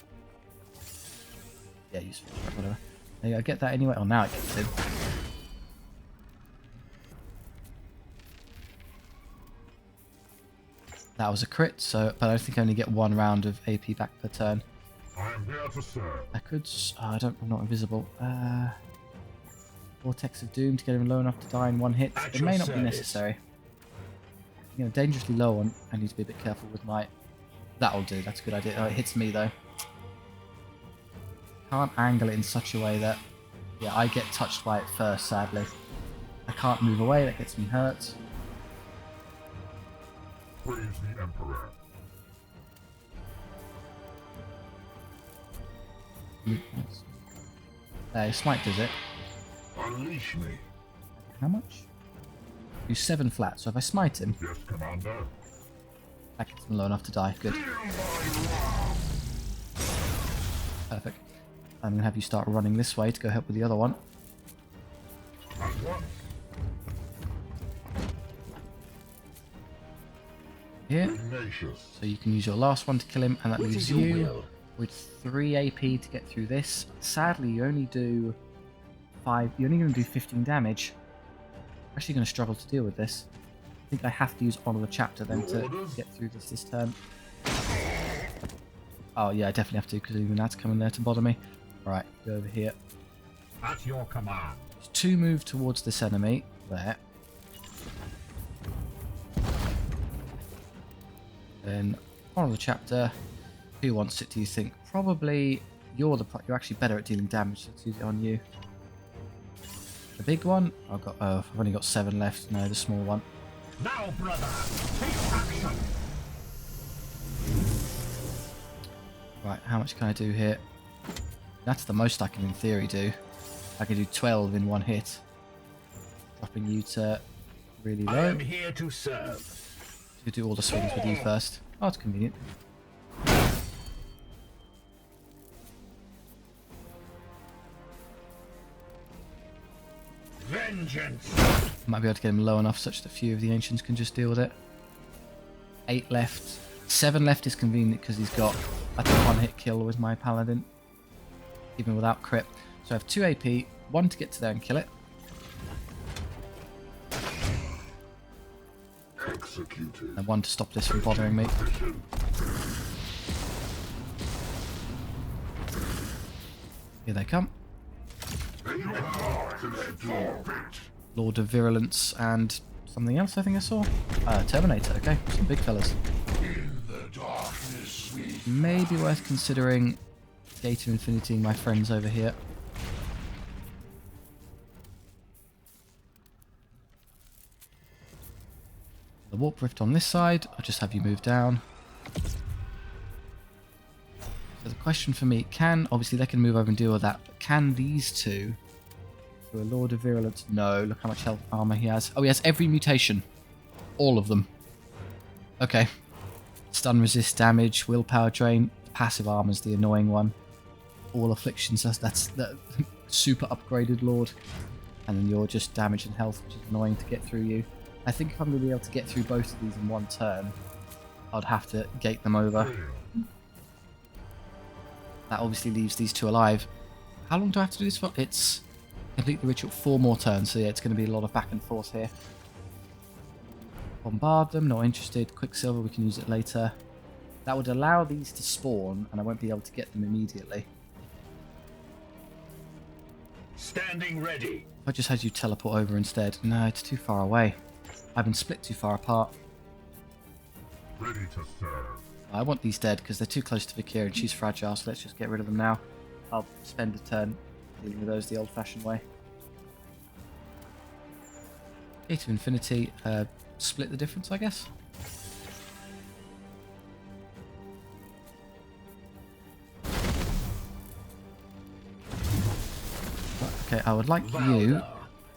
Yeah, useful. Whatever. There you go, get that anyway. Oh, now it gets in. That was a crit, so... But I think I only get 1 round of AP back per turn. I am here to serve. I could... Oh, I'm not invisible. Vortex of Doom to get him low enough to die in 1 hit. It may not be necessary. You know, dangerously low on. I need to be a bit careful with my... That'll do, that's a good idea. Oh, it hits me though. Can't angle it in such a way that... Yeah, I get touched by it first, sadly. I can't move away, that gets me hurt. Praise the Emperor. Smite does it. Unleash me. How much? Do 7 flat, so if I smite him, Yes, Commander. that gets him low enough to die. Good. Perfect. I'm going to have you start running this way to go help with the other one. At once. here. Ignatius. So you can use your last one to kill him, and that What leaves is your you will? with 3 AP to get through this. Sadly, you only do 5. You're only going to do 15 damage. I'm actually going to struggle to deal with this. I think I have to use Honor the Chapter then to get through this turn. Oh yeah, I definitely have to, because even that's coming there to bother me. Alright, go over here. At your command. 2 move towards this enemy. There. Then Honor the Chapter. Who wants it, do you think? Probably you're actually better at dealing damage, so let's use it on you. The big one? I've only got 7 left. No, the small one. Now, brother, take action. Right, how much can I do here? That's the most I can in theory do. I can do 12 in 1 hit. Dropping you to really I low. am here to serve. You do all the swings with you first. Oh, it's convenient. Vengeance. Might be able to get him low enough such that few of the ancients can just deal with it. 8 left. 7 left is convenient because he's got a 1-hit kill with my paladin, even without crit. So I have 2 AP, 1 to get to there and kill it. Executed. And 1 to stop this from bothering me. Here they come. Lord of Virulence and something else I think I saw. Terminator, okay. Some big fellas. Maybe worth considering Gate of Infinity, my friends over here. The Warp Rift on this side, I'll just have you move down. So the question for me, obviously they can move over and deal with that, but can these two, for a Lord of Virulence, no, look how much health armor he has. Oh, he has every mutation. All of them. Okay. Stun resist damage, willpower drain, passive armor's the annoying one. All afflictions, that's the super upgraded Lord. And then you're just damage and health, which is annoying to get through you. I think if I'm going to be able to get through both of these in 1 turn, I'd have to gate them over. That obviously leaves these 2 alive. How long do I have to do this for? It's complete the ritual 4 more turns, so yeah, it's going to be a lot of back and forth here. Bombard them, not interested. Quicksilver, we can use it later. That would allow these to spawn, and I won't be able to get them immediately. Standing ready. If I just had you teleport over instead. No, it's too far away. I've been split too far apart. Ready to serve. I want these dead because they're too close to Vikir and she's fragile, so let's just get rid of them now. I'll spend a turn dealing with those the old-fashioned way. Gate of Infinity, split the difference, I guess. Okay, I would like you,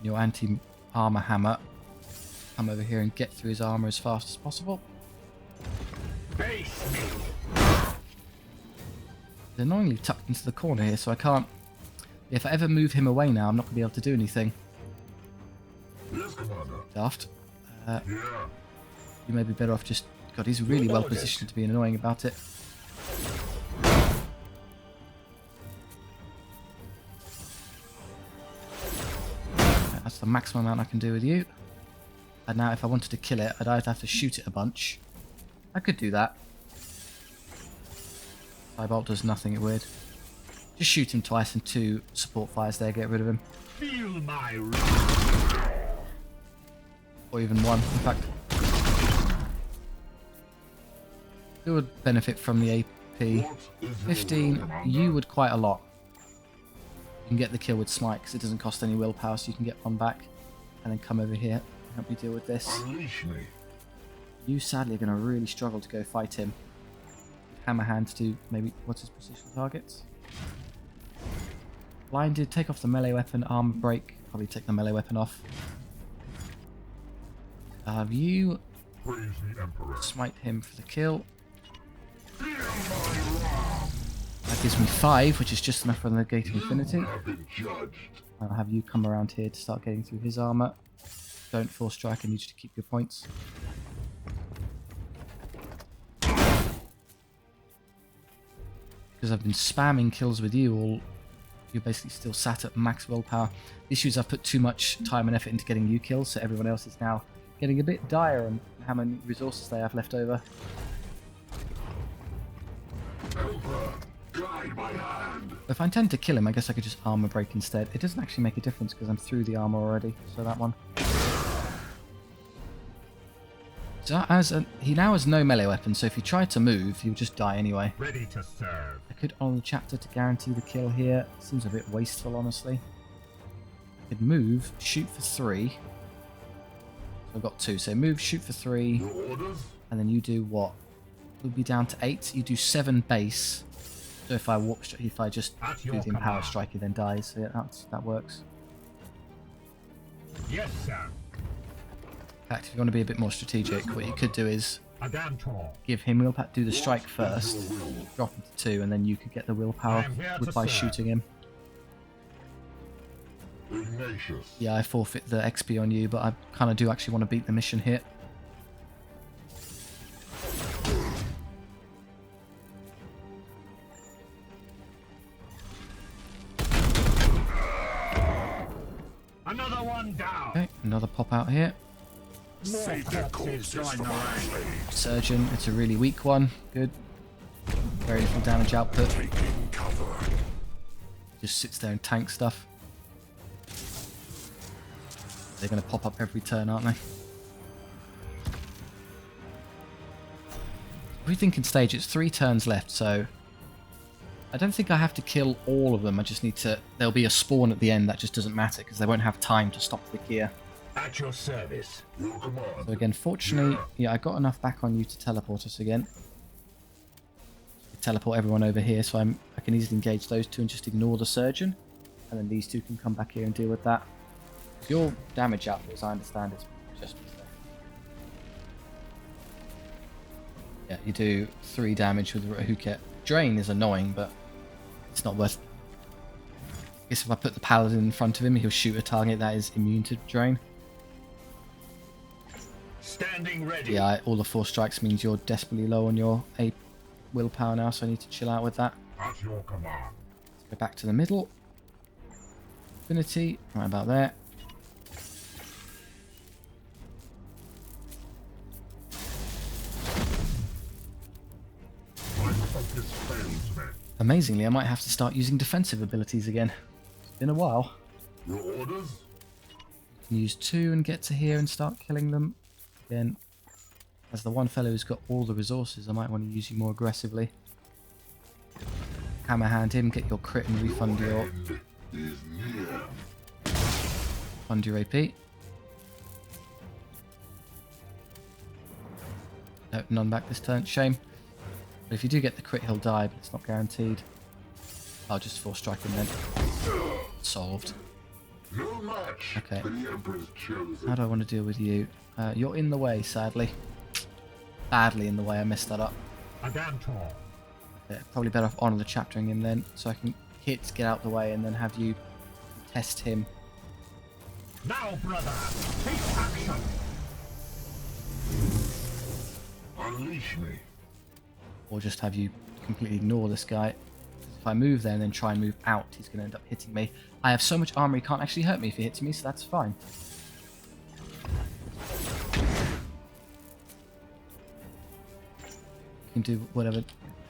your anti-armor hammer, come over here and get through his armor as fast as possible. Face me. He's annoyingly tucked into the corner here, so I can't... If I ever move him away now, I'm not going to be able to do anything. Yes, Commander. Daft. Yeah. You may be better off just... God, he's really well positioned to be annoying about it. That's the maximum amount I can do with you. And now if I wanted to kill it, I'd either have to shoot it a bunch. I could do that. Firebolt does nothing weird. Just shoot him twice and 2 support fires there, get rid of him. Feel my wrath. Or even 1, in fact. You would benefit from the AP. 15, you would quite a lot. You can get the kill with Smite because it doesn't cost any willpower, so you can get 1 back. And then come over here and help me deal with this. Unleash me. You sadly are going to really struggle to go fight him. Hammer hand to maybe, what's his precision targets? Blinded, take off the melee weapon, armor break. Probably take the melee weapon off. I'll have you Praise the Emperor. smite him for the kill. That gives me 5, which is just enough for the Gate of Infinity. Have been judged. I'll have you come around here to start getting through his armor. Don't force strike, I need you to keep your points. because I've been spamming kills with you all, you're basically still sat at max willpower. The issue is I've put too much time and effort into getting you kills, so everyone else is now getting a bit dire on how many resources they have left over. If I intend to kill him, I guess I could just armor break instead. It doesn't actually make a difference because I'm through the armor already, so that one. So he now has no melee weapon, so if you try to move, you'll just die anyway. Ready to serve. I could honor the chapter to guarantee the kill here. Seems a bit wasteful, honestly. I could move, shoot for 3. So I've got 2, so move, shoot for 3, and then you do what? We'll be down to 8. You do 7 base. So if I just do the Empower Strike, he then dies. So yeah, that works. Yes, sir. In fact, if you want to be a bit more strategic, what you could do is give him willpower, do the strike first, drop him to 2, and then you could get the willpower by shooting him. Yeah, I forfeit the XP on you, but I kind of do actually want to beat the mission here. Another one down. Okay, another pop out here. Save their corpses join the rank. Surgeon, it's a really weak one. Good. Very little damage output. Just sits there and tanks stuff. They're going to pop up every turn, aren't they? Rethinking stage, it's 3 turns left, so I don't think I have to kill all of them. I just need to... There'll be a spawn at the end, that just doesn't matter, because they won't have time to stop the gear. At your service. So again, fortunately, yeah, I got enough back on you to teleport us again. Teleport everyone over here, so I can easily engage those 2 and just ignore the surgeon. And then these 2 can come back here and deal with that. Your damage output, as I understand, is just... Yeah, you do 3 damage with Rahuket. Drain is annoying, but it's not worth... I guess if I put the paladin in front of him, he'll shoot a target that is immune to drain. Standing ready. Yeah, all the 4 strikes means you're desperately low on your willpower now, so I need to chill out with that. At your command. Let's go back to the middle. Affinity, right about there. My focus fails me. Amazingly, I might have to start using defensive abilities again. It's been a while. Your orders? Can use 2 and get to here and start killing them. Again, as the one fellow who's got all the resources, I might want to use you more aggressively. Hammer hand him, get your crit and refund your... End is near. Fund your AP. No, none back this turn. Shame. But if you do get the crit, he'll die, but it's not guaranteed. I'll just 4 strike him then. Solved. No match. Okay. For the Emperor's chosen. How do I want to deal with you? You're in the way, sadly. Badly in the way, I messed that up. Adantor. Yeah, probably better off honor the chaptering him then, so I can hit, get out the way, and then have you test him. Now, brother, take action. Unleash me. Or just have you completely ignore this guy. If I move there and then try and move out, he's going to end up hitting me. I have so much armor, he can't actually hurt me if he hits me, so that's fine. You can do whatever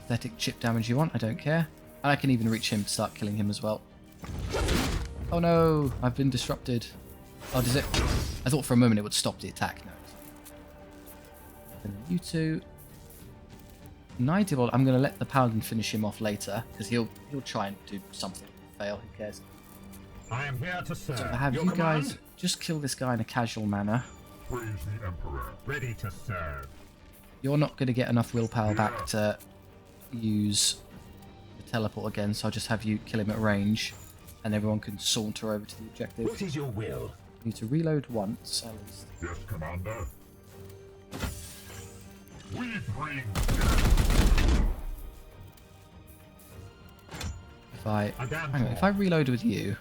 pathetic chip damage you want, I don't care. And I can even reach him to start killing him as well. Oh no, I've been disrupted. Oh, does it? I thought for a moment it would stop the attack. No. And then you 2. I'm going to let the paladin finish him off later, because he'll try and do something. Fail, who cares? I am here to serve. So I have Your you command? guys just kill this guy in a casual manner. Praise the Emperor. Ready to serve. You're not going to get enough willpower back to use the teleport again, so I'll just have you kill him at range, and everyone can saunter over to the objective. What is your will? You need to reload once, at least. Yes, Commander. We bring If I reload with you,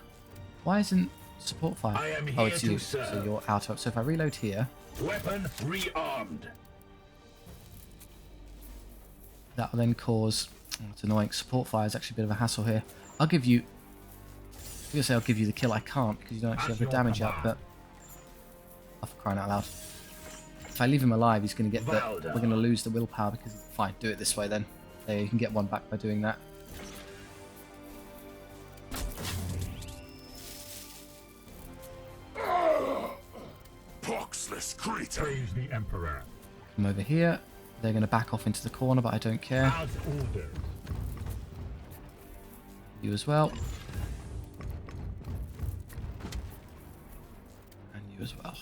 why isn't support fire? I am Oh, here it's to you, serve. so you're out of. So if I reload here, Weapon rearmed. that will then cause It's annoying. Support fire is actually a bit of a hassle here. I'll give you... I was going to say I'll give you the kill. I can't because you don't actually have the damage up, but... Oh, for crying out loud. If I leave him alive, he's going to get the... We're going to lose the willpower because... Fine, do it this way then. There, you can get one back by doing that. Poxless creature. Praise the Emperor. Come over here. They're going to back off into the corner, but I don't care. As ordered. You as well. And you as well.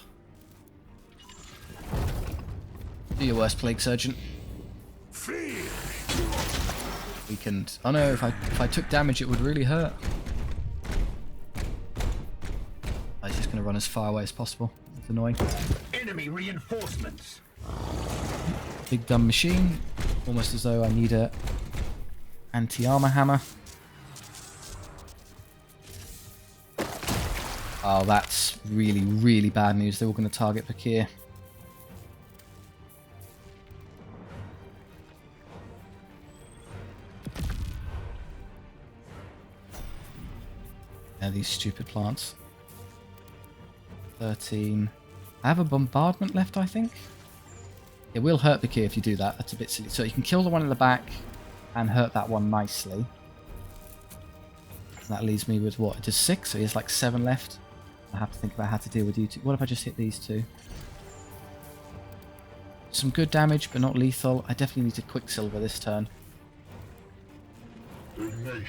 Do your worst, Plague Surgeon. Fear. Weakened. Oh no, if I took damage it would really hurt. I was just going to run as far away as possible. It's annoying. Enemy reinforcements. Big dumb machine. Almost as though I need a anti-armor hammer. Oh, that's really, really bad news. They're all going to target Bakir. Yeah, these stupid plants. 13. I have a bombardment left, I think. It will hurt Bakir if you do that. That's a bit silly. So you can kill the one in the back and hurt that one nicely. And that leaves me with what? Just 6? So he has like 7 left. I have to think about how to deal with you two. What if I just hit these two? Some good damage, but not lethal. I definitely need to Quicksilver this turn.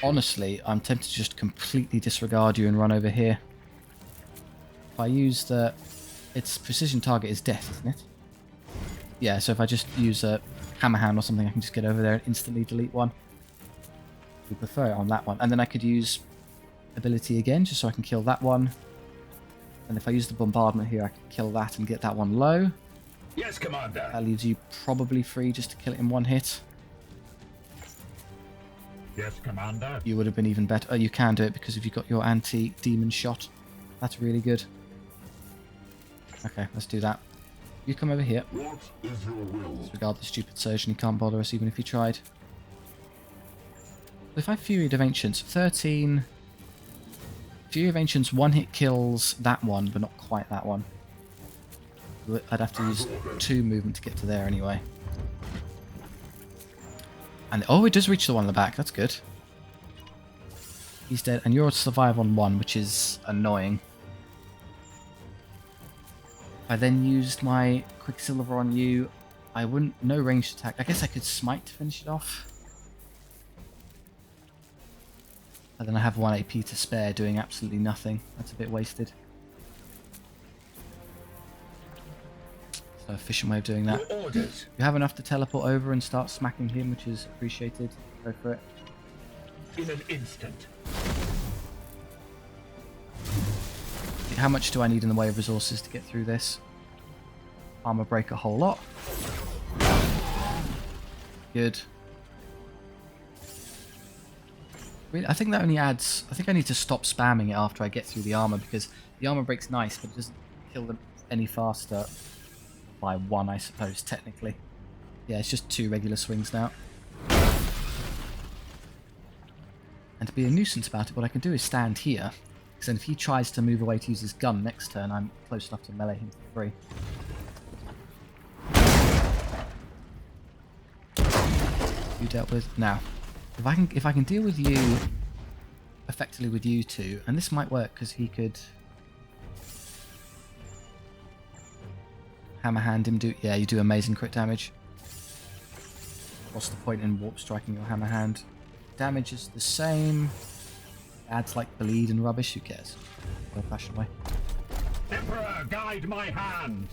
Honestly, I'm tempted to just completely disregard you and run over here. If I use the... Its precision target is death, isn't it? Yeah, so if I just use a hammer hand or something, I can just get over there and instantly delete one. We prefer it on that one. And then I could use ability again, just so I can kill that one. And if I use the bombardment here, I can kill that and get that one low. Yes, Commander. That leaves you probably free just to kill it in one hit. Yes, Commander. You would have been even better. Oh, you can do it because if you've got your anti-demon shot. That's really good. Okay, let's do that. You come over here. What is your will? Disregard the stupid surgeon. He can't bother us even if he tried. If I Fury of Ancients, 13... Fury of Ancients one-hit kills that one, but not quite that one. I'd have to use 2 movement to get to there anyway. And oh, it does reach the one in the back. That's good. He's dead, and you're survive on 1, which is annoying. I then used my Quicksilver on you. I wouldn't... No ranged attack. I guess I could smite to finish it off. And then I have 1 AP to spare doing absolutely nothing. That's a bit wasted. So efficient way of doing that. You have enough to teleport over and start smacking him, which is appreciated. Go for it. In an instant. How much do I need in the way of resources to get through this? Armor break a whole lot. Good. Really, I think that only adds... I think I need to stop spamming it after I get through the armor, because the armor break's nice, but it doesn't kill them any faster by 1, I suppose, technically. Yeah, it's just 2 regular swings now. And to be a nuisance about it, what I can do is stand here, because then if he tries to move away to use his gun next turn, I'm close enough to melee him for free. You dealt with... Now, if I can deal with you effectively with you two, and this might work because he could hammer hand him. Yeah, you do amazing crit damage. What's the point in warp striking your hammer hand? Damage is the same. Adds like bleed and rubbish. Who cares? Old fashioned way. Emperor, guide my hand.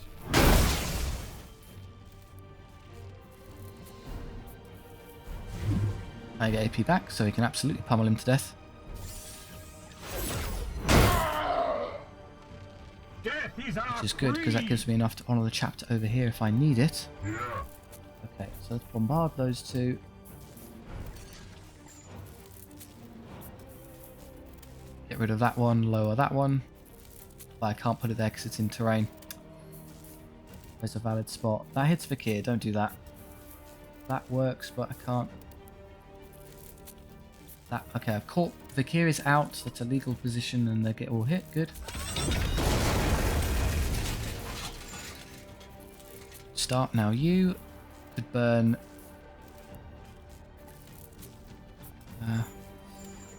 I get AP back, so he can absolutely pummel him to death. Which is good, because that gives me enough to honour the chapter over here if I need it. Yeah. Okay, so let's bombard those 2. Get rid of that one, lower that one. But I can't put it there because it's in terrain. There's a valid spot. That hits Vakir, don't do that. That works, but I can't That okay, I've caught Valkyrie's out. That's a legal position and they get all hit. Good. Start now. You could burn.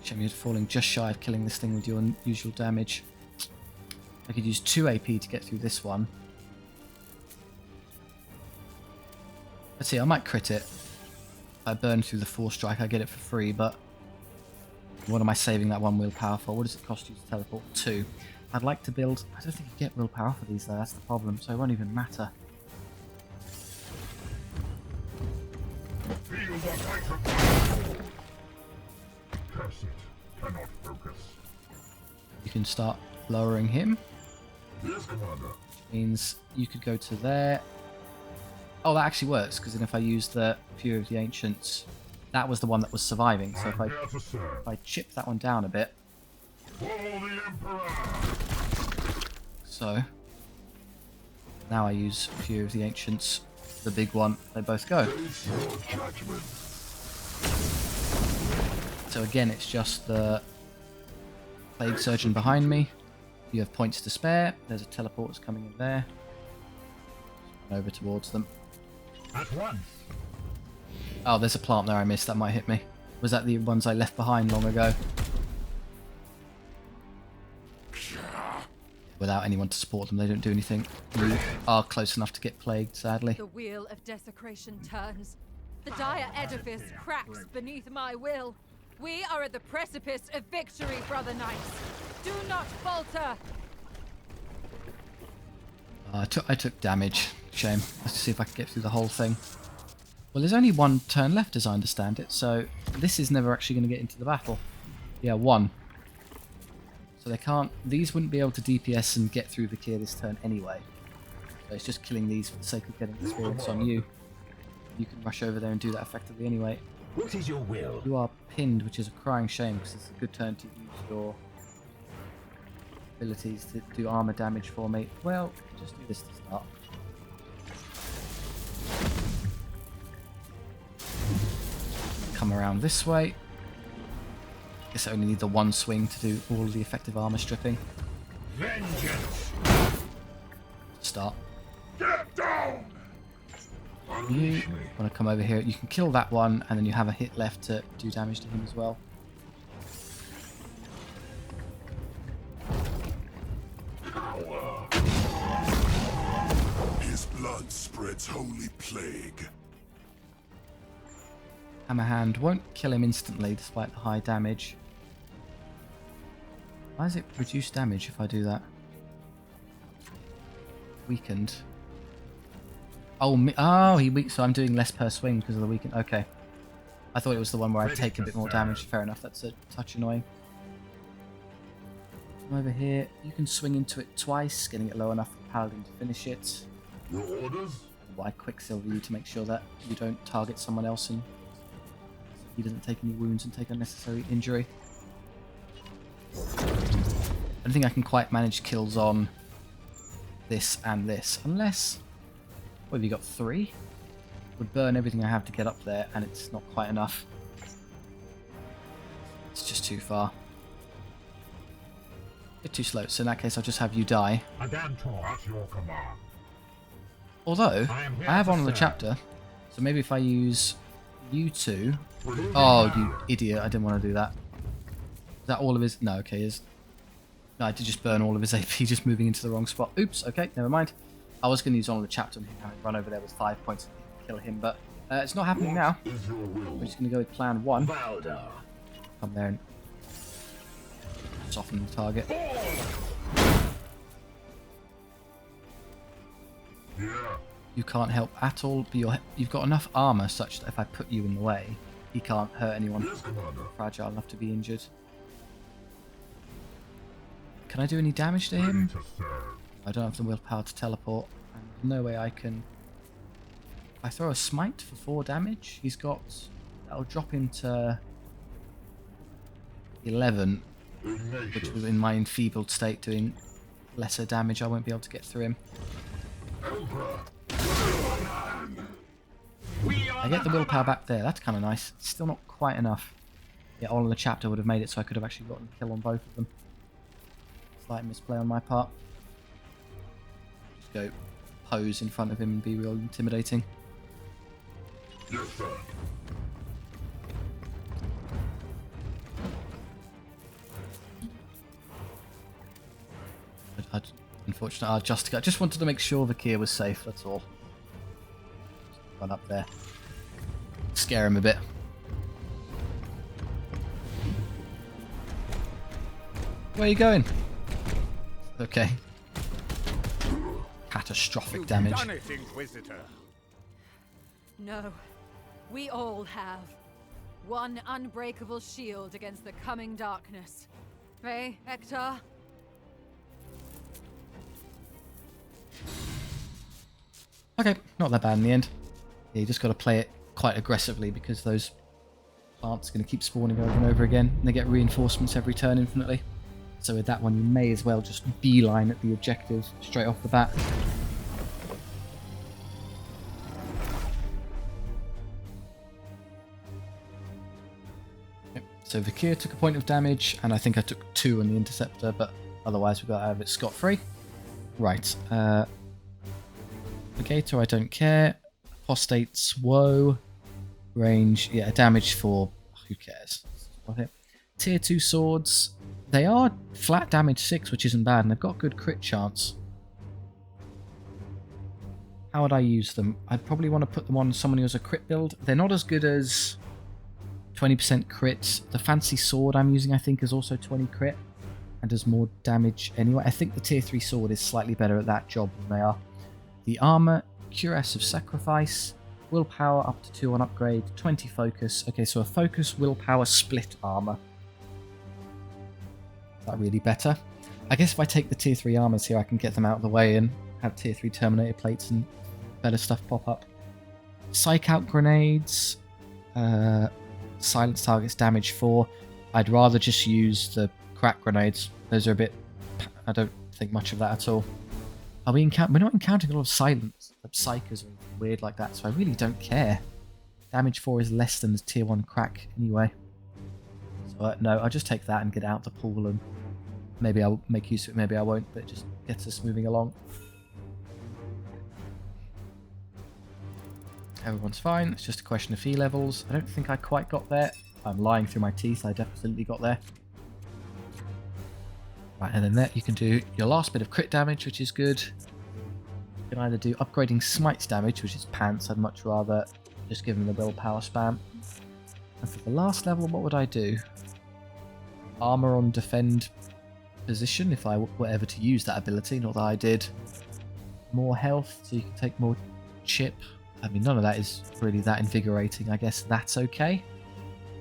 Shame you're falling just shy of killing this thing with your usual damage. I could use 2 AP to get through this one. Let's see, I might crit it. If I burn through the 4 strike, I get it for free, but what am I saving that 1 willpower for? What does it cost you to teleport? 2. I'd like to build... I don't think you get willpower for these though, that's the problem, so it won't even matter. Feel the bite of my... Curse it. Cannot focus. You can start lowering him. Yes, Commander. Which means you could go to there. Oh, that actually works, because then if I use the Fury of the Ancients, that was the one that was surviving. So if I chip that one down a bit. Follow the Emperor. So now I use Fury of the Ancients, the big one. They both go. So again, it's just the Plague Surgeon behind me. You have points to spare. There's a teleporters coming in there. Run over towards them. At once. Oh, there's a plant there I missed. That might hit me. Was that the ones I left behind long ago? Without anyone to support them, they don't do anything. You are close enough to get plagued, sadly. The wheel of desecration turns. The dire edifice cracks beneath my will. We are at the precipice of victory, brother knights. Do not falter. I took damage. Shame. Let's see if I can get through the whole thing. Well, there's only 1 turn left as I understand it, so this is never actually going to get into the battle. Yeah, 1. So they can't... These wouldn't be able to DPS and get through Valkyrie this turn anyway. So it's just killing these for the sake of getting experience on you. You can rush over there and do that effectively anyway. What is your will? You are pinned, which is a crying shame because it's a good turn to use your abilities to do armor damage for me. Well, just do this to start. Come around this way. Guess I only need the 1 swing to do all of the effective armor stripping. Vengeance. Start. Get down! You want to come over here. You can kill that one, and then you have a hit left to do damage to him as well. His blood spreads holy plague. Hammerhand won't kill him instantly, despite the high damage. Why does it reduce damage if I do that? Weakened. Oh, he weak. So I'm doing less per swing because of the weaken. Okay. I thought it was the one where I take a bit more damage. Fair enough. That's a touch annoying. Come over here. You can swing into it twice, getting it low enough for the paladin to finish it. Your orders? Why quicksilver you to make sure that you don't target someone else and he doesn't take any wounds and take unnecessary injury. I don't think I can quite manage kills on this and this, unless... What have you got, 3? Would burn everything I have to get up there, and it's not quite enough. It's just too far. Bit too slow, so in that case I'll just have you die. A damn talk. At your command. Although, I have Honor the Chapter, so maybe if I use you two... Oh, you idiot, I didn't want to do that. Is that all of his... No, okay, No, I did just burn all of his AP, just moving into the wrong spot. Oops, okay, never mind. I was going to use Honor the Chapter and run over there with 5 points and kill him, but it's not happening now. We're just going to go with plan 1. Come there and soften the target. Yeah. You can't help at all, but you've got enough armor such that if I put you in the way, he can't hurt anyone Yes, Commander. fragile enough to be injured. Can I do any damage to Ready him? to serve. I don't have the willpower to teleport, and there's no way I can... If I throw a smite for 4 damage, he's got... That'll drop him to 11, which was in my enfeebled state doing lesser damage. I won't be able to get through him. I get the willpower back there. That's kind of nice. It's still not quite enough. Yeah, all in the chapter would have made it so I could have actually gotten a kill on both of them. Slight misplay on my part. Just go pose in front of him and be real intimidating. Yes, sir. Unfortunately, I just wanted to make sure Vakir was safe, that's all. Run up there. Scare him a bit. Where are you going? Okay. Catastrophic damage. Done it, Inquisitor. No, we all have. One unbreakable shield against the coming darkness. Hey, Hector? Okay, not that bad in the end. Yeah, you just got to play it quite aggressively because those plants are going to keep spawning over and over again. And they get reinforcements every turn infinitely. So with that one, you may as well just beeline at the objective straight off the bat. Yep. So Vakir took a point of damage, and I think I took 2 on the Interceptor, but otherwise we got out of it scot-free. Right. Legator, I don't care. Apostate's woe. Range, yeah, damage for... who cares? Tier 2 swords. They are flat damage 6, which isn't bad, and they've got good crit chance. How would I use them? I'd probably want to put them on someone who has a crit build. They're not as good as 20% crit. The fancy sword I'm using, I think, is also 20 crit and does more damage anyway. I think the tier 3 sword is slightly better at that job than they are. The armor, Cuirass of Sacrifice, willpower up to 2 on upgrade, 20 focus. Okay, so a focus, willpower, split armor. Is that really better? I guess if I take the tier 3 armors here, I can get them out of the way and have tier 3 Terminator plates and better stuff pop up. Psych out grenades, silence targets damage 4. I'd rather just use the crack grenades. Those are a bit... I don't think much of that at all. Are we we're not encountering a lot of silence. The psychers are weird like that, so I really don't care. Damage 4 is less than the tier 1 crack anyway. So no, I'll just take that and get out the pool, and maybe I'll make use of it, maybe I won't, but it just gets us moving along. Everyone's fine, it's just a question of fee levels. I don't think I quite got there. I'm lying through my teeth, I definitely got there. Right, and then there you can do your last bit of crit damage, which is good. You can either do upgrading smites damage, which is pants. I'd much rather just give them the willpower spam. And for the last level, what would I do? Armor on defend position, if I were ever to use that ability. Not that I did. More health, so you can take more chip. I mean, none of that is really that invigorating. I guess that's okay.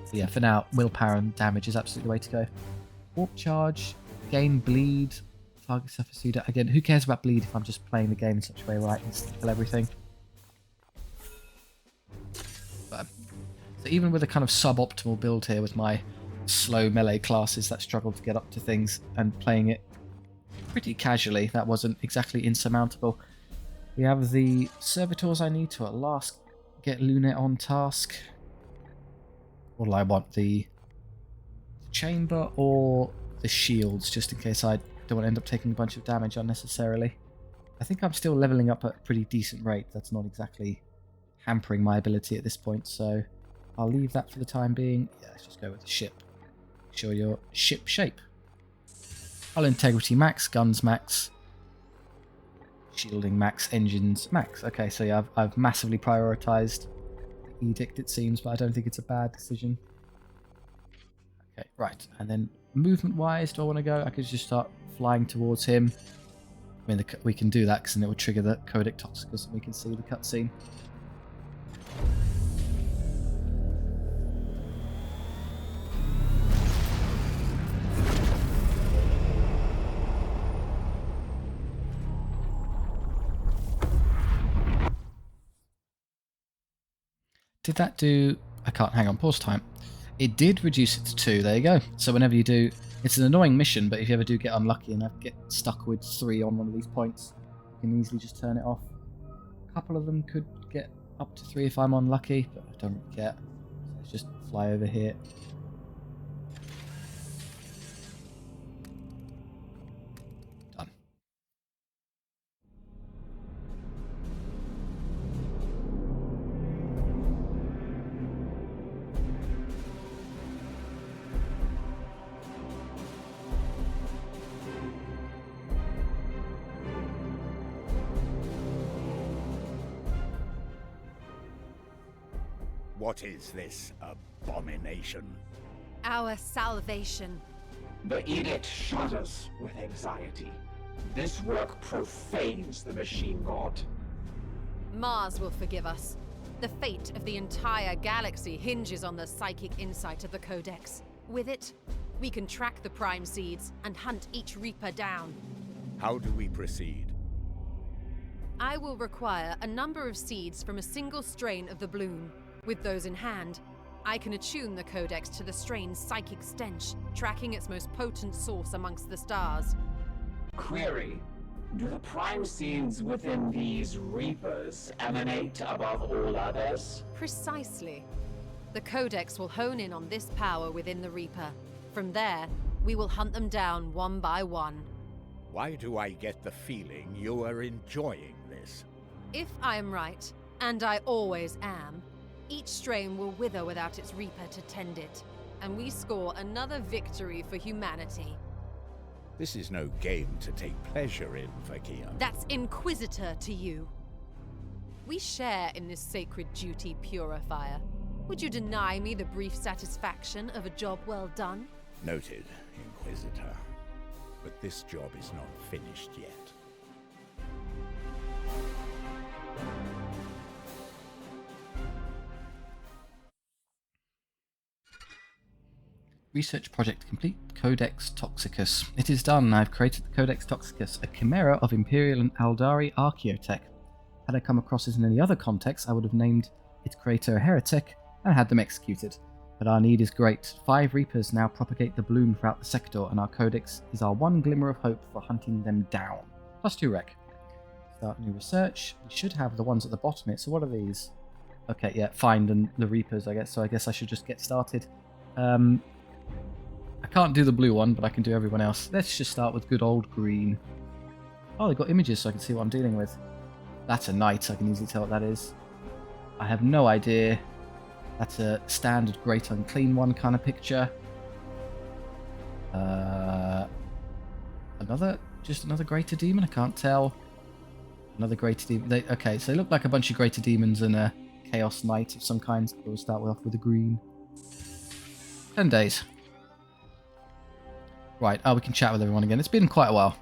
But yeah, for now, willpower and damage is absolutely the way to go. Warp charge. Gain bleed, target surface leader. Again, who cares about bleed if I'm just playing the game in such a way where I can kill everything? But, so even with a kind of suboptimal build here with my slow melee classes that struggle to get up to things and playing it pretty casually, that wasn't exactly insurmountable. We have the servitors I need to at last get Lunet on task. What do I want? The chamber or the shields, just in case I don't want to end up taking a bunch of damage unnecessarily. I think I'm still leveling up at a pretty decent rate. That's not exactly hampering my ability at this point, so I'll leave that for the time being. Yeah, let's just go with the ship. Make sure you're ship shape. Hull integrity max, guns max, shielding max, engines max. Okay, so yeah, I've massively prioritized the edict, it seems, but I don't think it's a bad decision. Okay, right, and then movement wise, do I want to go? I could just start flying towards him. I mean, we can do that because then it will trigger the Codex Toxicus and we can see the cutscene. Did that do... I can't, hang on, pause time. It did reduce it to 2, there you go. So whenever you do... It's an annoying mission, but if you ever do get unlucky and get stuck with 3 on one of these points, you can easily just turn it off. A couple of them could get up to 3 if I'm unlucky, but I don't really care. So let's just fly over here. What is this abomination? Our salvation. The edict shudders with anxiety. This work profanes the machine god. Mars will forgive us. The fate of the entire galaxy hinges on the psychic insight of the Codex. With it, we can track the Prime Seeds and hunt each Reaper down. How do we proceed? I will require a number of seeds from a single strain of the bloom. With those in hand, I can attune the Codex to the strain's psychic stench, tracking its most potent source amongst the stars. Query: do the prime seeds within these Reapers emanate above all others? Precisely. The Codex will hone in on this power within the Reaper. From there, we will hunt them down one by one. Why do I get the feeling you are enjoying this? If I am right, and I always am, each strain will wither without its Reaper to tend it, and we score another victory for humanity. This is no game to take pleasure in, Fakir. That's Inquisitor to you. We share in this sacred duty, Purifier. Would you deny me the brief satisfaction of a job well done? Noted, Inquisitor. But this job is not finished yet. Research project complete. Codex Toxicus. It is done. I've created the Codex Toxicus, a chimera of Imperial and Aldari archaeotech. Had I come across it in any other context, I would have named its creator a heretic and had them executed. But our need is great. 5 Reapers now propagate the bloom throughout the sector, and our Codex is our one glimmer of hope for hunting them down. Plus 2 rec. Start new research. We should have the ones at the bottom here. So what are these? Okay, yeah, find and the Reapers, I guess. So I guess I should just get started. I can't do the blue one, but I can do everyone else. Let's just start with good old green. Oh, they've got images so I can see what I'm dealing with. That's a knight, I can easily tell what that is. I have no idea. That's a standard great unclean one kind of picture. Just another greater demon, I can't tell. Another greater demon. Okay, so they look like a bunch of greater demons and a chaos knight of some kind. We'll start off with the green. 10 days. Right, we can chat with everyone again. It's been quite a while.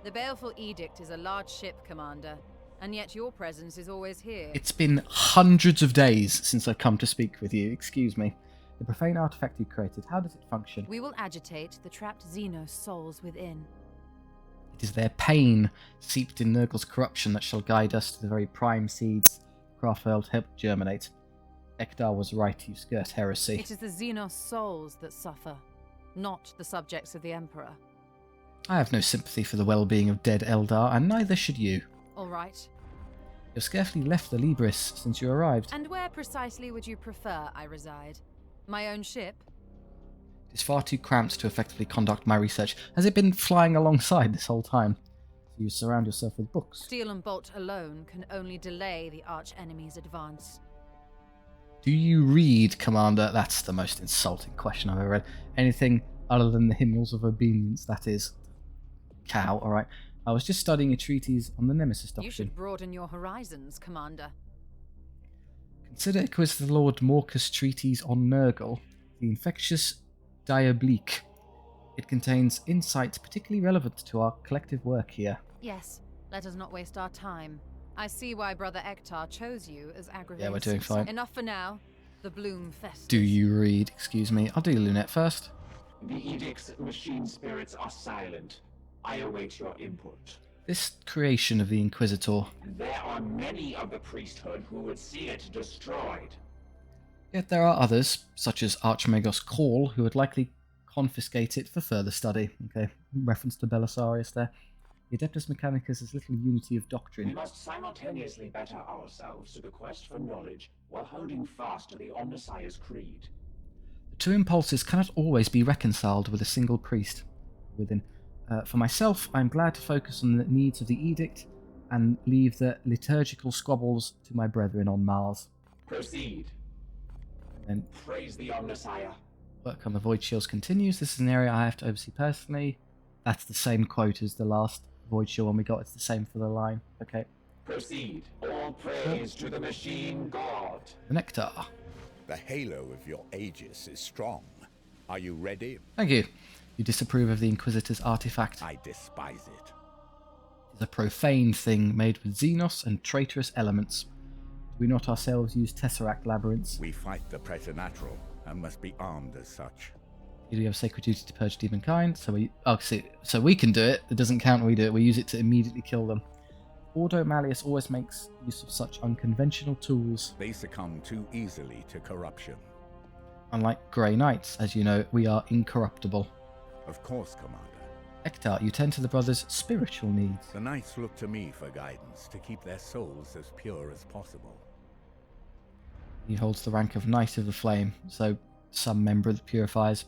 The Baleful Edict is a large ship, Commander, and yet your presence is always here. It's been hundreds of days since I've come to speak with you. Excuse me. The profane artifact you created, how does it function? We will agitate the trapped Xenos souls within. It is their pain, seeped in Nurgle's corruption, that shall guide us to the very prime seeds Craftworld helped germinate. Ekdar was right, you skirt heresy. It is the Xenos souls that suffer, not the subjects of the Emperor. I have no sympathy for the well-being of dead Eldar, and neither should you. All right. You've scarcely left the Libris since you arrived. And where precisely would you prefer I reside? My own ship? It is far too cramped to effectively conduct my research. Has it been flying alongside this whole time? So you surround yourself with books. Steel and bolt alone can only delay the arch-enemy's advance. Do you read, Commander? That's the most insulting question I've ever read. Anything other than the hymnals of obedience, that is. Cow, alright. I was just studying a treatise on the Nemesis doctrine. You should broaden your horizons, Commander. Consider Inquisitor Lord Morcus' treatise on Nurgle, the infectious diabolique. It contains insights particularly relevant to our collective work here. Yes, let us not waste our time. I see why Brother Ektar chose you as aggravated. Yeah, we're doing fine. Enough for now. The bloom festers. Do you read? Excuse me. I'll do Lunette first. The edict's machine spirits are silent. I await your input. This creation of the Inquisitor. There are many of the priesthood who would see it destroyed. Yet there are others, such as Archmagos Call, who would likely confiscate it for further study. Okay, reference to Belisarius there. The Adeptus Mechanicus is little unity of We doctrine. must simultaneously better ourselves to the quest for knowledge while holding fast to the Omnissiah's creed. The two impulses cannot always be reconciled with a single priest within. For myself, I'm glad to focus on the needs of the Edict and leave the liturgical squabbles to my brethren on Mars. Proceed. And Praise the Omnissiah. work on the Void Shields continues. This is an area I have to oversee personally. That's the same quote as the last Void Shield one we got. It's the same for the line. Okay. Proceed. All praise to the machine god. The nectar. The halo of your Aegis is strong. Are you ready? Thank you. You disapprove of the Inquisitor's artifact. I despise it. It's a profane thing made with Xenos and traitorous elements. Do we not ourselves use Tesseract labyrinths? We fight the preternatural and must be armed as such. You do have sacred duty to purge demonkind, so we can do it. It doesn't count when we do it. We use it to immediately kill them. Ordo Malleus always makes use of such unconventional tools. They succumb too easily to corruption. Unlike Grey Knights, as you know, we are incorruptible. Of course, Commander. Ektar, you tend to the brothers' spiritual needs. The knights look to me for guidance to keep their souls as pure as possible. He holds the rank of Knight of the Flame, so some member of the Purifiers.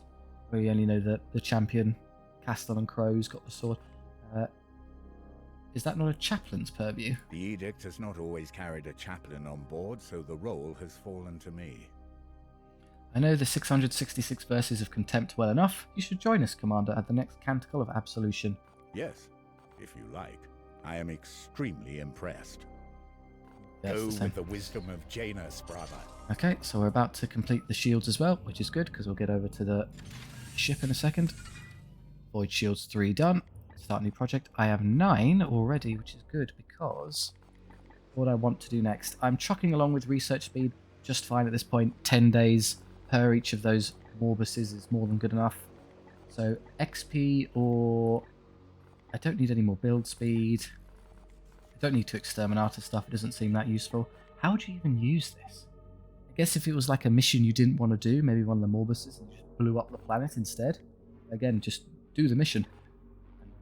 We only know that the champion, Castellan Crow's got the sword. Is that not a chaplain's purview? The edict has not always carried a chaplain on board, so the role has fallen to me. I know the 666 verses of Contempt well enough. You should join us, Commander, at the next Canticle of Absolution. Yes, if you like. I am extremely impressed. Yeah, Go with the wisdom of Janus, brother. Okay, so we're about to complete the shields as well, which is good, because we'll get over to the ship in a second. Void Shields 3 done. Start a new project. I have 9 already, which is good, because what I want to do next. I'm trucking along with research speed just fine at this point. 10 days per each of those Morbuses is more than good enough. So XP, or I don't need any more build speed. I don't need to exterminate stuff. It doesn't seem that useful. How would you even use this? I guess if it was like a mission you didn't want to do, maybe one of the Morbuses and just blew up the planet instead. Again, just do the mission.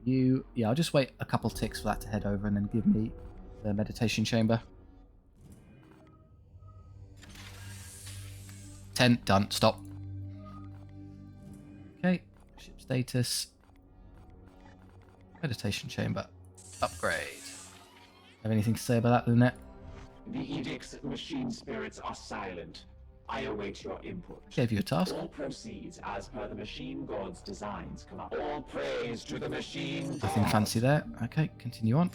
Yeah, I'll just wait a couple ticks for that to head over and then give me the meditation chamber. 10, done, stop. Okay, ship status. Meditation chamber. Upgrade. Have anything to say about that, Lynette? The edict's machine spirits are silent. I await your input. Gave you a task. All proceeds as per the machine god's designs, Commander. All praise to the machine god. Nothing fancy there. Okay, continue on.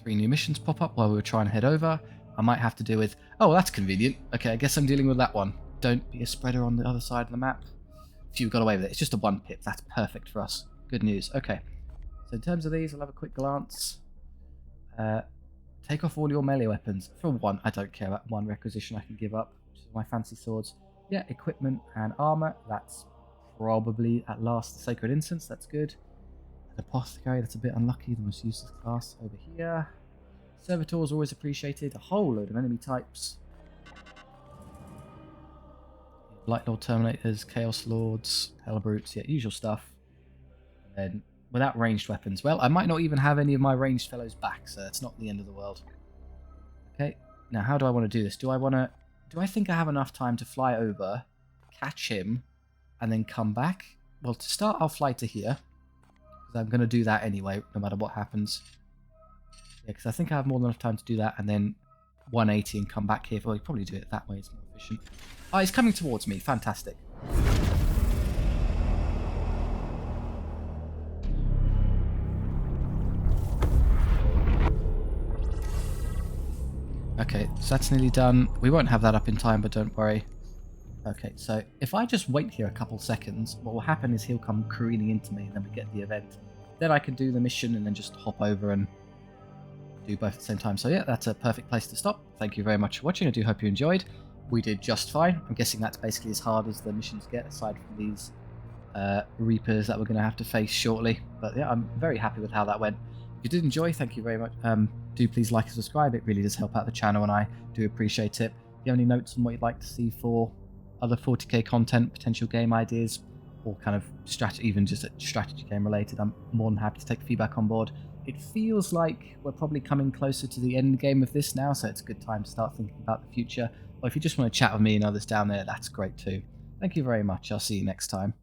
3 new missions pop up while we were trying to head over. I might have to deal with... Oh, that's convenient. Okay, I guess I'm dealing with that one. Don't be a spreader on the other side of the map. Phew, got away with it. It's just a 1 pip. That's perfect for us. Good news. Okay. So in terms of these, I'll have a quick glance. Take off all your melee weapons. For 1, I don't care about 1 requisition I can give up, which is my fancy swords. Yeah, equipment and armor. That's probably at last the Sacred Incense. That's good. An Apothecary, that's a bit unlucky. The most useless class over here. Servitors always appreciated. A whole load of enemy types. Light Lord Terminators, Chaos Lords, Hellbrutes, yeah, usual stuff. And then without ranged weapons. Well, I might not even have any of my ranged fellows back, so it's not the end of the world. Okay, now how do I want to do this? Do I think I have enough time to fly over, catch him, and then come back? Well, to start, I'll fly to here, because I'm going to do that anyway, no matter what happens. Yeah, because I think I have more than enough time to do that, and then 180 and come back here. Well, you probably do it that way, it's more efficient. Oh, he's coming towards me. Fantastic. Okay, so that's nearly done. We won't have that up in time, but don't worry. Okay, so if I just wait here a couple seconds, what will happen is he'll come careening into me, and then we get the event. Then I can do the mission and then just hop over and do both at the same time. So yeah, that's a perfect place to stop. Thank you very much for watching. I do hope you enjoyed. We did just fine. I'm guessing that's basically as hard as the missions get, aside from these Reapers that we're going to have to face shortly. But yeah, I'm very happy with how that went. If you did enjoy, thank you very much. Do please like and subscribe. It really does help out the channel, and I do appreciate it. If you have any notes on what you'd like to see for other 40k content, potential game ideas, or kind of strategy, even just a strategy game related, I'm more than happy to take feedback on board. It feels like we're probably coming closer to the end game of this now, so it's a good time to start thinking about the future. Or if you just want to chat with me and others down there, that's great too. Thank you very much. I'll see you next time.